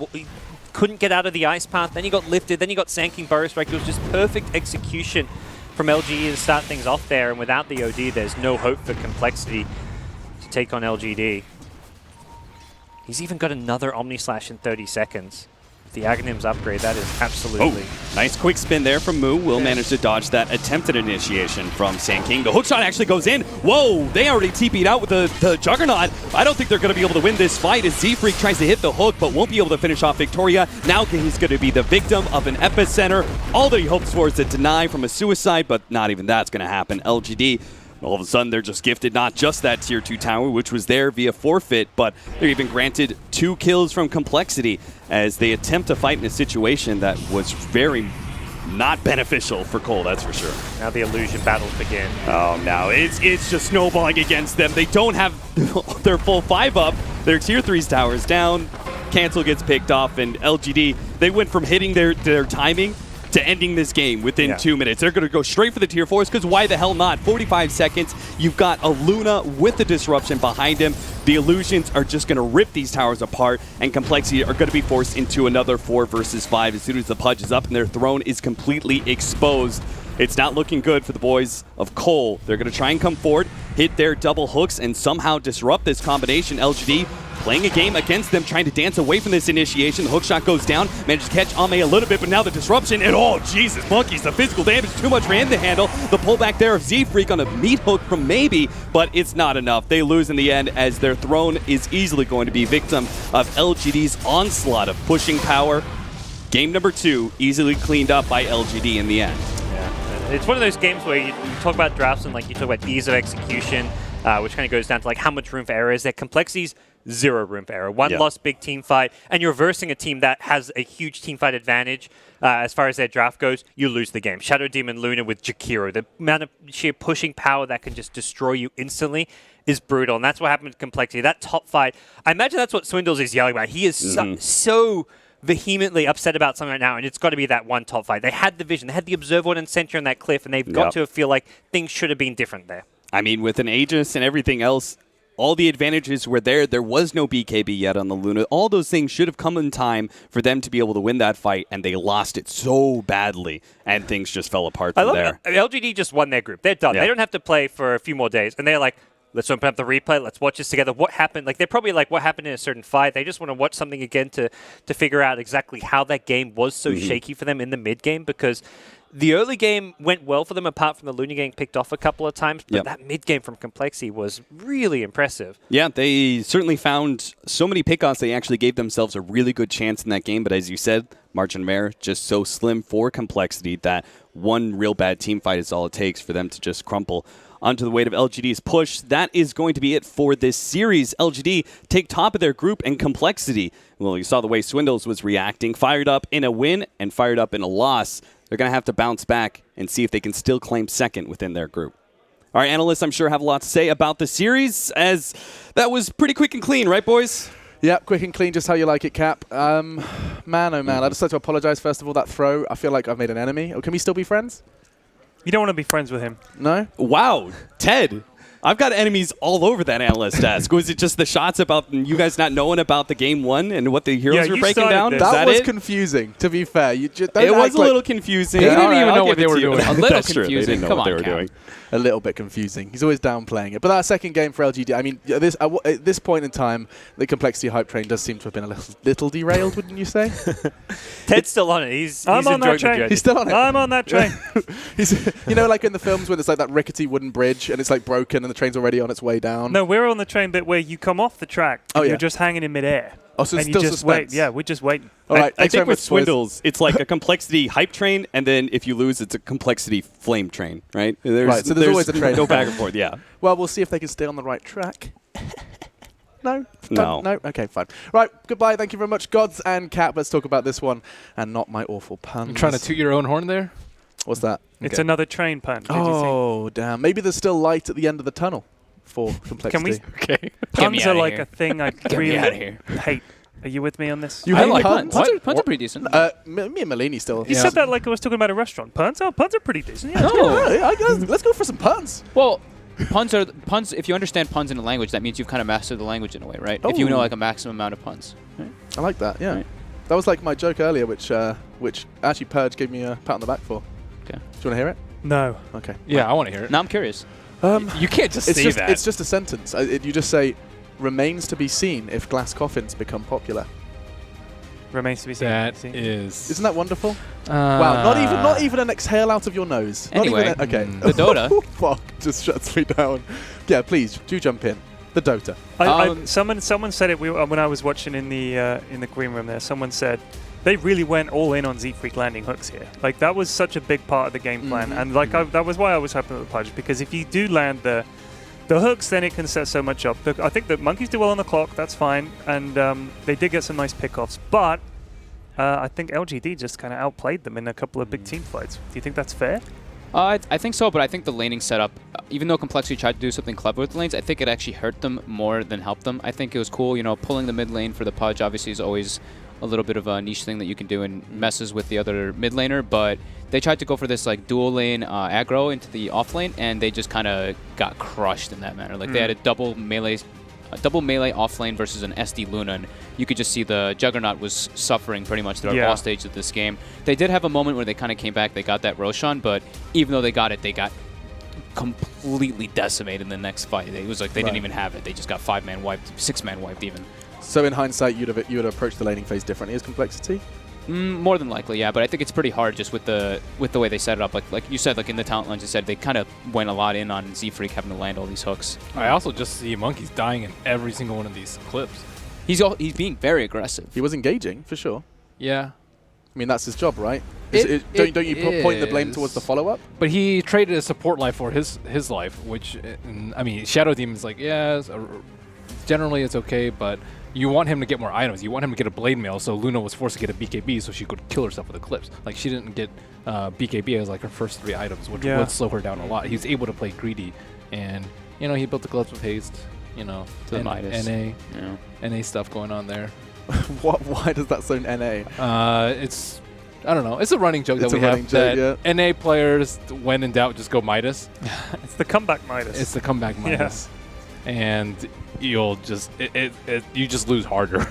couldn't get out of the Ice Path, then he got lifted, then he got Sanking Burrow Strike. It was just perfect execution from LGD to start things off there, and without the OD, there's no hope for Complexity to take on LGD. He's even got another Omni-Slash in 30 seconds. the Aghanims upgrade. That is absolutely... Nice quick spin there from Moo. Will manage to dodge that attempted initiation from Sand King. The hook shot actually goes in. Whoa, they already TP'd out with the Juggernaut. I don't think they're going to be able to win this fight as Z-Freak tries to hit the hook but won't be able to finish off Victoria. Now he's going to be the victim of an epicenter. All that he hopes for is a deny from a suicide, but not even that's going to happen. LGD, all of a sudden, they're just gifted not just that Tier 2 tower, which was there via forfeit, but they're even granted 2 kills from Complexity as they attempt to fight in a situation that was very not beneficial for Cole, that's for sure. Now the illusion battles begin. Oh, no. It's just snowballing against them. They don't have their full 5 up. Their Tier 3's towers down. Cancel gets picked off, and LGD, they went from hitting their timing to ending this game within 2 minutes. They're going to go straight for the Tier 4s because why the hell not? 45 seconds. You've got a Luna with the disruption behind him. The illusions are just going to rip these towers apart, and Complexity are going to be forced into another 4 versus 5 as soon as the Pudge is up and their throne is completely exposed. It's not looking good for the boys of Cole. They're going to try and come forward, hit their double hooks, and somehow disrupt this combination. LGD playing a game against them, trying to dance away from this initiation. The hook shot goes down, manages to catch Ame a little bit, but now the disruption, and oh, Jesus, monkeys, the physical damage, too much for him to handle. The pullback there of Z-Freak on a meat hook from Maybe, but it's not enough. They lose in the end as their throne is easily going to be victim of LGD's onslaught of pushing power. Game number 2, easily cleaned up by LGD in the end. It's one of those games where you talk about drafts and like you talk about ease of execution, which kind of goes down to like how much room for error is there. Complexity's 0 room for error. One lost big team fight, and you're versing a team that has a huge team fight advantage as far as their draft goes. You lose the game. Shadow Demon Luna with Jakiro, the amount of sheer pushing power that can just destroy you instantly is brutal, and that's what happened to Complexity. That top fight, I imagine that's what Swindles is yelling about. He is so vehemently upset about something right now, and it's got to be that one top fight. They had the vision. They had the Observer and Sentry on that cliff, and they've got to feel like things should have been different there. I mean, with an Aegis and everything else, all the advantages were there. There was no BKB yet on the Luna. All those things should have come in time for them to be able to win that fight, and they lost it so badly, and things just fell apart from there. LGD just won their group. They're done. They don't have to play for a few more days, and they're like, let's open up the replay. Let's watch this together. What happened? Like, they're probably like, what happened in a certain fight? They just want to watch something again to figure out exactly how that game was so shaky for them in the mid game, because the early game went well for them apart from the Luna getting picked off a couple of times, but that mid game from Complexity was really impressive. Yeah, they certainly found so many pickoffs. They actually gave themselves a really good chance in that game, but as you said, margin mare just so slim for Complexity that one real bad team fight is all it takes for them to just crumple onto the weight of LGD's push. That is going to be it for this series. LGD take top of their group, and Complexity, well, you saw the way Swindles was reacting, fired up in a win and fired up in a loss. They're going to have to bounce back and see if they can still claim second within their group. All right, analysts, I'm sure have a lot to say about the series, as that was pretty quick and clean, right, boys? Yeah, quick and clean, just how you like it, Cap. Man, oh man, I'd just like to apologize, first of all, that throw. I feel like I've made an enemy. Oh, can we still be friends? You don't want to be friends with him. No? Wow, Ted. I've got enemies all over that analyst desk. Was it just the shots about you guys not knowing about the game one and what the heroes were breaking down? That was confusing, to be fair. It was a little confusing. They didn't even know what they were doing. A little That's confusing. True. They didn't know Come what on, they were doing. A little bit confusing. He's always downplaying it. But that second game for LGD, I mean, at this point in time, the Complexity hype train does seem to have been a little derailed, wouldn't you say? Ted's still on it. He's on that train. He's still on it. I'm on that train. You know, like in the films where there's like that rickety wooden bridge and it's like broken and the train's already on its way down? No, we're on the train bit where you come off the track and you're just hanging in midair. Oh, so it's and still you just suspense. wait. Yeah, we're just waiting. All right, I think with Swindles, it's like a Complexity hype train, and then if you lose, it's a Complexity flame train, right? So there's always a train. Go back and forth, yeah. Well, we'll see if they can stay on the right track. No? No. Okay, fine. Right, goodbye. Thank you very much, Gods and Cap. Let's talk about this one and not my awful puns. I'm trying to toot your own horn there. What's that? It's another train pun. Did you Oh, damn. Maybe there's still light at the end of the tunnel for Complexity. Can we? Okay. Puns are like a thing I Get me really out of here. hate. Are you with me on this? You I hate like puns? puns. Puns are pretty decent. Me and Malini still. You said that like I was talking about a restaurant. Puns? Oh, puns are pretty decent. Yeah. Let's go for some puns. Well, puns are puns. If you understand puns in a language, that means you've kind of mastered the language in a way, right? If you know like a maximum amount of puns. Right? I like that. Yeah, Right. that was like my joke earlier, which actually Purge gave me a pat on the back for. Okay. Do you want to hear it? No. Okay. Yeah, I want to hear it. Now I'm curious. You can't just say that. It's just a sentence. You just say, "Remains to be seen if glass coffins become popular." Remains to be seen. That is. Isn't that wonderful? Wow, not even an exhale out of your nose. Anyway, not even okay. the Dota. Fuck, just shuts me down. Yeah, please do jump in. The Dota. Someone said it when I was watching in the green room there. Someone said they really went all in on Z-Freak landing hooks here. Like that was such a big part of the game plan, and like that was why I was happy with Pudge, because if you do land the hooks, then it can set so much up. I think the monkeys do well on the clock. That's fine, and they did get some nice pickoffs, but I think LGD just kind of outplayed them in a couple of big team fights. Do you think that's fair? I think so, but I think the laning setup, even though Complexity tried to do something clever with the lanes, I think it actually hurt them more than helped them. I think it was cool, pulling the mid lane for the Pudge obviously is always a little bit of a niche thing that you can do and messes with the other mid laner, but they tried to go for this like dual lane aggro into the off lane, and they just kind of got crushed in that manner. Like they had a double melee off lane versus an SD Luna, and you could just see the Juggernaut was suffering pretty much throughout all stages of this game. They did have a moment where they kind of came back, they got that Roshan, but even though they got it, they got completely decimated in the next fight. It was like they didn't even have it. They just got 5-man wiped, 6-man wiped even. So in hindsight, you'd have approached the laning phase differently as Complexity? More than likely, yeah. But I think it's pretty hard just with the way they set it up. Like you said, like in the talent lunge, you said they kind of went a lot in on Z-Freak having to land all these hooks. I also just see Monkeys dying in every single one of these clips. He's being very aggressive. He was engaging, for sure. Yeah. I mean, that's his job, right? Don't you point the blame towards the follow-up? But he traded his support life for his life, which, I mean, Shadow Demon's like, yeah, generally it's okay, but you want him to get more items. You want him to get a blade mail, so Luna was forced to get a BKB so she could kill herself with Eclipse. Like, she didn't get BKB as like her first 3 items, which would slow her down a lot. He was able to play greedy, and, he built the gloves with haste, to the Midas. NA stuff going on there. Why does that sound NA? It's, I don't know. It's a running joke It's that we a running have. joke, NA players, when in doubt, just go Midas. It's the comeback Midas. It's the comeback Midas. And you'll just you just lose harder.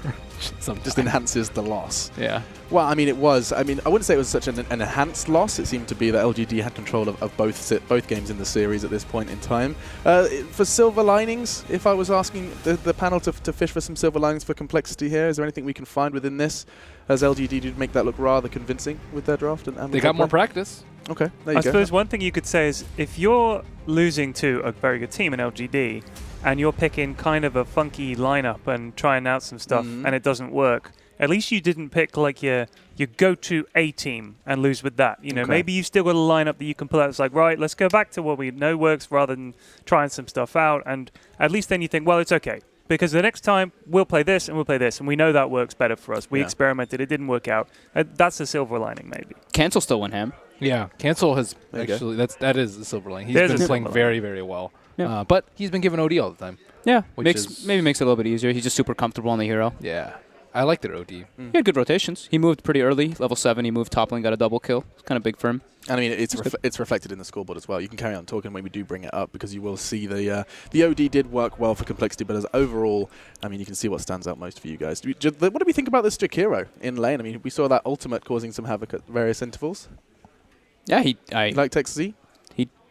Just enhances the loss. Yeah. Well, I mean, I wouldn't say it was such an enhanced loss. It seemed to be that LGD had control of both games in the series at this point in time. For silver linings, if I was asking the panel to fish for some silver linings for Complexity here, is there anything we can find within this? As LGD did make that look rather convincing with their draft and they got more practice. Okay, there you go. I suppose one thing you could say is if you're losing to a very good team in LGD and you're picking kind of a funky lineup and trying out some stuff and it doesn't work, at least you didn't pick like your go-to A team and lose with that. Maybe you've still got a lineup that you can pull out. It's like, right, let's go back to what we know works rather than trying some stuff out. And at least then you think, well, it's okay. Because the next time we'll play this and we'll play this, and we know that works better for us. We experimented, it didn't work out. That's a silver lining, maybe. Cancel still went ham. Yeah, Cancel has actually that is the silver lining. He's been playing very, very well. Yeah. But he's been given OD all the time. Yeah, maybe makes it a little bit easier. He's just super comfortable on the hero. Yeah, I like their OD. He had good rotations. He moved pretty early, level 7. He moved top lane, got a double kill. It's kind of big for him. And I mean, it's reflected in the scoreboard as well. You can carry on talking when we do bring it up because you will see the OD did work well for Complexity, but as overall, I mean, you can see what stands out most for you guys. What do we think about this Jakiro in lane? I mean, we saw that ultimate causing some havoc at various intervals. Yeah, you like Texas Z?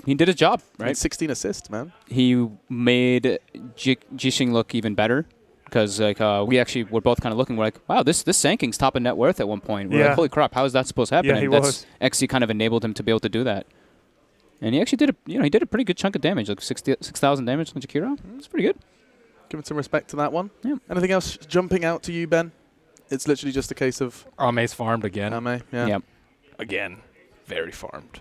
He did his job, right? I mean, 16 assists, man. He made Jixing look even better. Because we actually were both kind of looking, we're like, wow, this Sanking's top of net worth at one point. We're like, holy crap, how is that supposed to happen? Yeah, he was. XC kind of enabled him to be able to do that. And he actually did he did a pretty good chunk of damage, like 6,000 damage on Jakiro. It's pretty good. Giving some respect to that one. Yeah. Anything else jumping out to you, Ben? It's literally just a case of Ame's farmed again. Ame, yeah. Yep. Again, very farmed.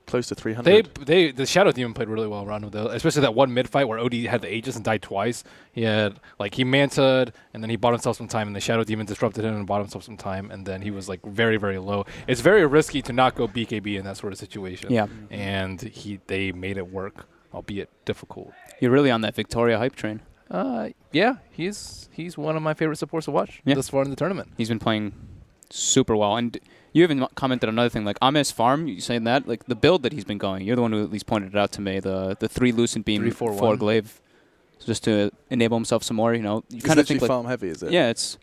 Close to 300. The Shadow Demon played really well around with it, especially that one mid fight where OD had the Aegis and died twice. He manta'd and then he bought himself some time, and the Shadow Demon disrupted him and bought himself some time, and then he was like very, very low. It's very risky to not go BKB in that sort of situation. Yeah. And they made it work, albeit difficult. You're really on that Victoria hype train. Yeah, he's one of my favorite supports to watch this far in the tournament. He's been playing super well, and you even commented on another thing, like Ame's farm, you saying that, like the build that he's been going, you're the one who at least pointed it out to me, the 3 Lucent Beam, 4 Glaive, just to enable himself some more, you kind of think like, farm heavy, is it? Yeah, it's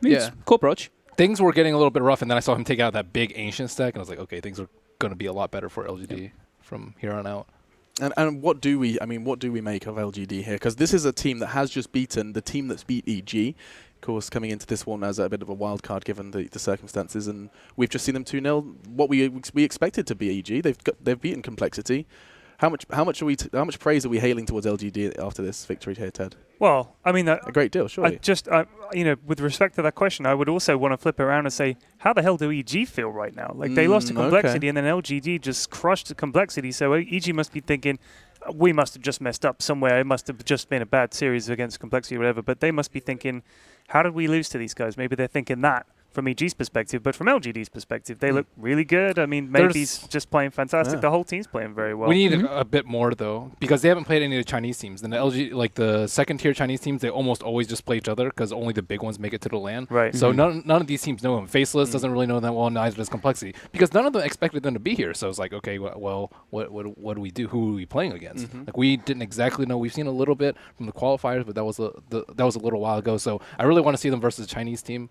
a cool approach. Things were getting a little bit rough, and then I saw him take out that big Ancient stack, and I was like, okay, things are going to be a lot better for LGD from here on out. And what do we make of LGD here? Because this is a team that has just beaten the team that's beat EG. of course, coming into this one as a bit of a wild card given the circumstances, and we've just seen them 2-0. What we expected to be EG. They've beaten Complexity. How much praise are we hailing towards LGD after this victory here, Ted? Well, I mean, A great deal, surely. with respect to that question, I would also want to flip it around and say, how the hell do EG feel right now? Like, they lost to Complexity, and then LGD just crushed the Complexity, so EG must be thinking, we must have just messed up somewhere. It must have just been a bad series against Complexity or whatever, but they must be thinking, how did we lose to these guys? Maybe they're thinking that from EG's perspective, but from LGD's perspective, they look really good. I mean, Maybe's just playing fantastic. Yeah. The whole team's playing very well. We need a bit more, though, because they haven't played any of the Chinese teams. And the LG, like the second-tier Chinese teams, they almost always just play each other because only the big ones make it to the LAN. Right. So none of these teams know him. Faceless doesn't really know that well, neither does Complexity, because none of them expected them to be here. So it's like, okay, well, what do we do? Who are we playing against? Like, we didn't exactly know. We've seen a little bit from the qualifiers, but that was a little while ago. So I really want to see them versus a Chinese team.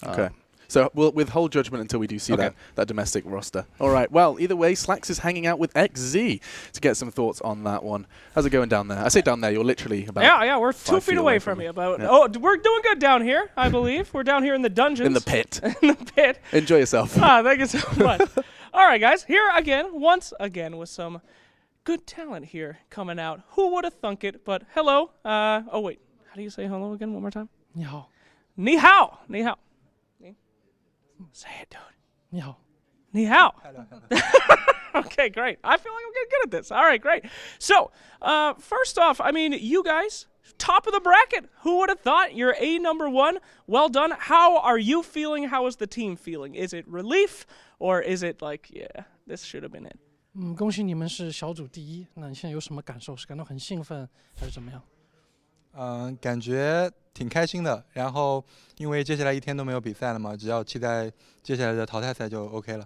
Okay. So we'll withhold judgment until we do see that domestic roster. All right. Well, either way, Slacks is hanging out with XZ to get some thoughts on that one. How's it going down there? I say down there. You're literally about Yeah, we're 2 feet away from me. Oh, we're doing good down here, I believe. We're down here in the dungeons. in the pit. In the pit. Enjoy yourself. Thank you so much. All right, guys. Here again, once again, with some good talent here coming out. Who would have thunk it? But hello. Oh, wait. How do you say hello again? One more time. 你好， Ni hao. Ni hao. Say it, dude. 你好。 Ni hao. Okay, great. I feel like I'm getting good at this. All right, great. So, first off, I mean, you guys, top of the bracket. Who would have thought? You're A number 1. Well done. How are you feeling? How is the team feeling? Is it relief, or is it like, yeah, this should have been it? 恭喜你们是小组第一。那你现在有什么感受？是感到很兴奋，还是怎么样？感觉挺开心的。然后因为接下来一天都没有比赛了嘛，只要期待接下来的淘汰赛就 OK 了。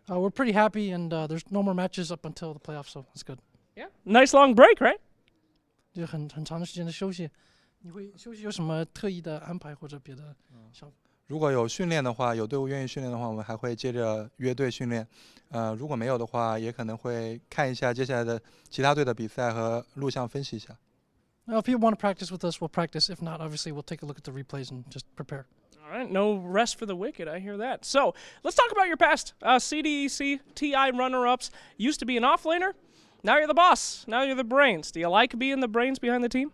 We're pretty happy, and there's no more matches up until the playoffs, so that's good. Yeah. Nice long break, right? 就很长的时间的休息。你会休息有什么特意的安排或者别的想法？如果有训练的话，有队伍愿意训练的话，我们还会接着约队训练。如果没有的话，也可能会看一下接下来的其他队的比赛和录像分析一下。If you want to practice with us, we'll practice. If not, obviously, we'll take a look at the replays and just prepare. All right, no rest for the wicked. I hear that. So let's talk about your past. CDEC, TI runner-ups. Used to be an offlaner. Now you're the boss. Now you're the brains. Do you like being the brains behind the team?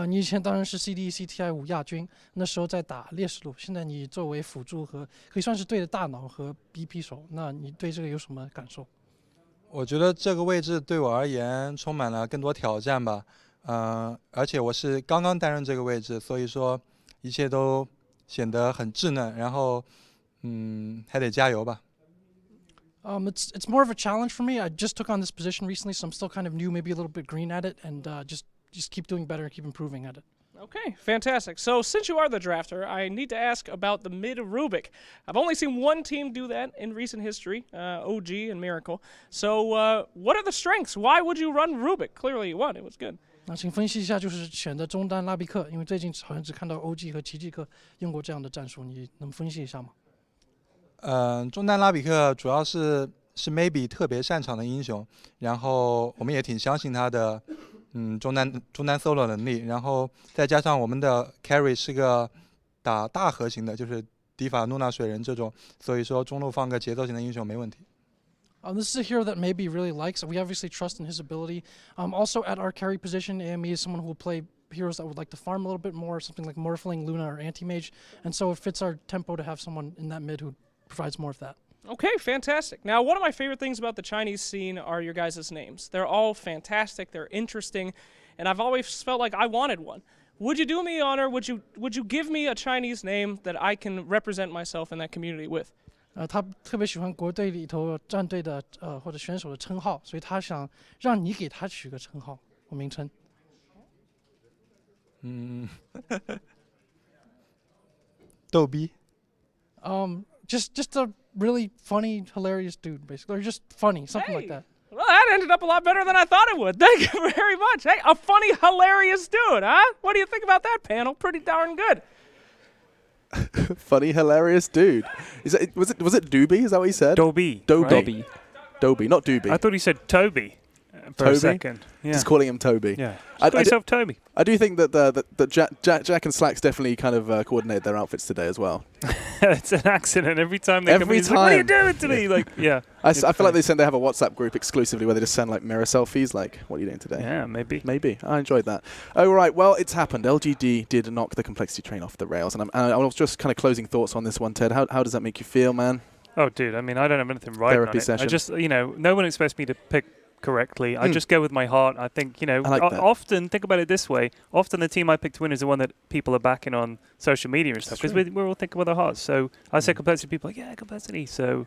你以前当然是 CDEC TI5亚军，那时候在打烈士路。现在你作为辅助和可以算是队的大脑和 BP 手，那你对这个有什么感受？我觉得这个位置对我而言充满了更多挑战吧。而且我是刚刚担任这个位置，所以说一切都显得很稚嫩，然后还得加油吧。It's more of a challenge for me. I just took on this position recently, so I'm still kind of new, maybe a little bit green at it, and just keep doing better, keep improving at it. Okay, fantastic. So since you are the drafter, I need to ask about the mid Rubik. I've only seen one team do that in recent history, OG and Miracle. So what are the strengths? Why would you run Rubik? Clearly you won. It was good. 那请分析一下，就是选的中单拉比克，因为最近好像只看到 OG 和奇迹克用过这样的战术，你能分析一下吗？中单拉比克主要是 Maybe 特别擅长的英雄，然后我们也挺相信他的中单 solo 能力，然后再加上我们的 carry 是个打大核型的，就是迪法、露娜、水人这种，所以说中路放个节奏型的英雄没问题。This is a hero that Maybe really likes. We obviously trust in his ability. Also, at our carry position, AME is someone who will play heroes that would like to farm a little bit more, something like Morphling, Luna, or Anti-Mage. And so it fits our tempo to have someone in that mid who provides more of that. Okay, fantastic. Now, one of my favorite things about the Chinese scene are your guys' names. They're all fantastic. They're interesting. And I've always felt like I wanted one. Would you do me the honor? Would you give me a Chinese name that I can represent myself in that community with? 他特别喜欢国队里头战队的或者选手的称号，所以他想让你给他取个称号或名称。逗逼。Just a really funny, hilarious dude, basically, or just funny, something like that. Well, that ended up a lot better than I thought it would. Thank you very much. Hey, a funny, hilarious dude, huh? What do you think about that panel? Pretty darn good. Funny, hilarious dude. Was it Doobie? Is that what he said? Dobby. Dobby. Right? Dobby, not Doobie. I thought he said Toby. for Toby? a second. Yeah. Just calling him Toby. Yeah. I- Just call I yourself Toby. I do think that Jack and Slacks definitely kind of coordinated their outfits today as well. It's an accident every time they come Every in. He's like, what are you time. doing to me? Like, yeah. I It's feel like funny. they have a WhatsApp group exclusively where they just send like mirror selfies, like, what are you doing today? Yeah, maybe. Maybe. I enjoyed that. Oh, right. Well, it's happened. LGD did knock the complexity train off the rails. And I was just kind of closing thoughts on this one, Ted. How does that make you feel, man? Oh, dude, I mean, I don't have anything right on Therapy it. session. I just, no one expects me to pick correctly. I just go with my heart. I think, I like that. often, think about it this way, often the team I pick to win is the one that people are backing on social media and stuff, because we're all thinking with our hearts. So I say complexity, people are like, yeah, complexity. So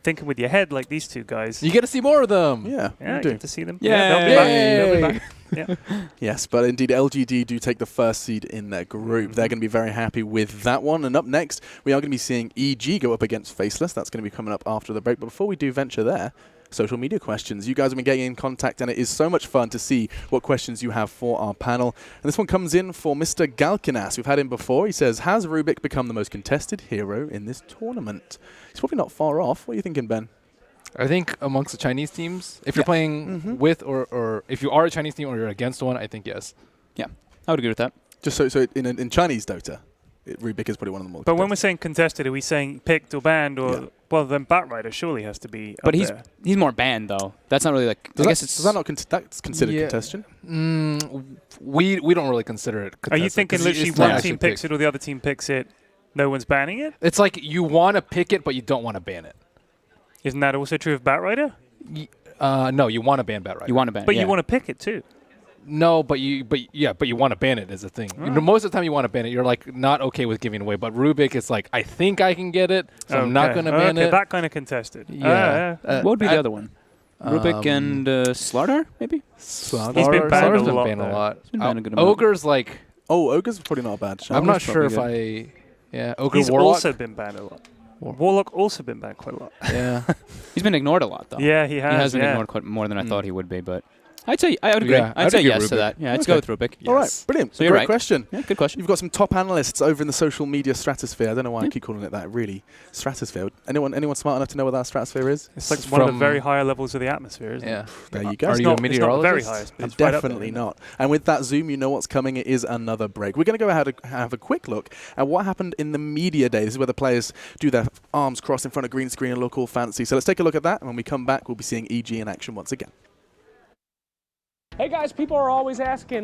thinking with your head, like these two guys. You get to see more of them. Yeah, Yeah, you I do. get to see them. Yay. They'll be back. They'll be back. Yeah. Yes, but indeed, LGD do take the first seed in their group. They're going to be very happy with that one. And up next, we are going to be seeing EG go up against Faceless. That's going to be coming up after the break. But before we do venture there, social media questions. You guys have been getting in contact, and it is so much fun to see what questions you have for our panel. And this one comes in for Mr. Galkinas. We've had him before. He says, has Rubik become the most contested hero in this tournament? He's probably not far off. What are you thinking, Ben? I think amongst the Chinese teams, if you're playing with or if you are a Chinese team or you're against one, I think yes. Yeah, I would agree with that. Just so in Chinese Dota, Rubik is probably one of the more But when we're contested. saying contested, are we saying picked or banned? Or well, then Batrider surely has to be But up he's there. more banned, though. That's not really like... I guess it's... Does that not that's considered Yeah. contention? We don't really consider it contested. Are you thinking 'cause literally it's not one actually team picks picked. it or the other team picks it, no one's banning it? It's like you want to pick it, but you don't want to ban it. Isn't that also true of Batrider? No, you want to ban Batrider. You want to ban But yeah. you want to pick it too. No, but you want to ban it is the thing. You know, most of the time you want to ban it. You're like not okay with giving it away. But Rubik is like, I think I can get it, so I'm not going to ban it. That kind of contested. Yeah. yeah. What would be the other one? Rubik and Slardar, maybe? He's been banned Slardar's a been lot, banned a though. lot. He's been banned a good amount. Ogre's like, Oh, Ogre's probably not a bad shot. I'm not Ogre's sure probably if good. Ogre He's Warlock. also been banned a lot. Warlock also been banned quite a lot. Yeah. He's been ignored a lot, though. Yeah, he has. He has been yeah. ignored quite more than I thought he would be, but I would agree. Yeah, I'd I'd say agree yes Rubik. to that. Yeah, let's Okay. go with Rubik. All right, brilliant. So you're Great right. question. Yeah, good question. You've got some top analysts over in the social media stratosphere. I don't know why I keep calling it that, really. Stratosphere. Anyone smart enough to know what that stratosphere is? It's like one of the From- very higher levels of the atmosphere, isn't Yeah. it? There you go. Are It's you a not- it's not the very meteorologist? highest, but I'm it's right up there, definitely isn't it? not. And with that Zoom, you know what's coming. It is another break. We're going to go ahead and have a quick look at what happened in the media day. This is where the players do their arms crossed in front of green screen and look all fancy. So let's take a look at that. And when we come back, we'll be seeing EG in action once again. Hey guys, people are always asking,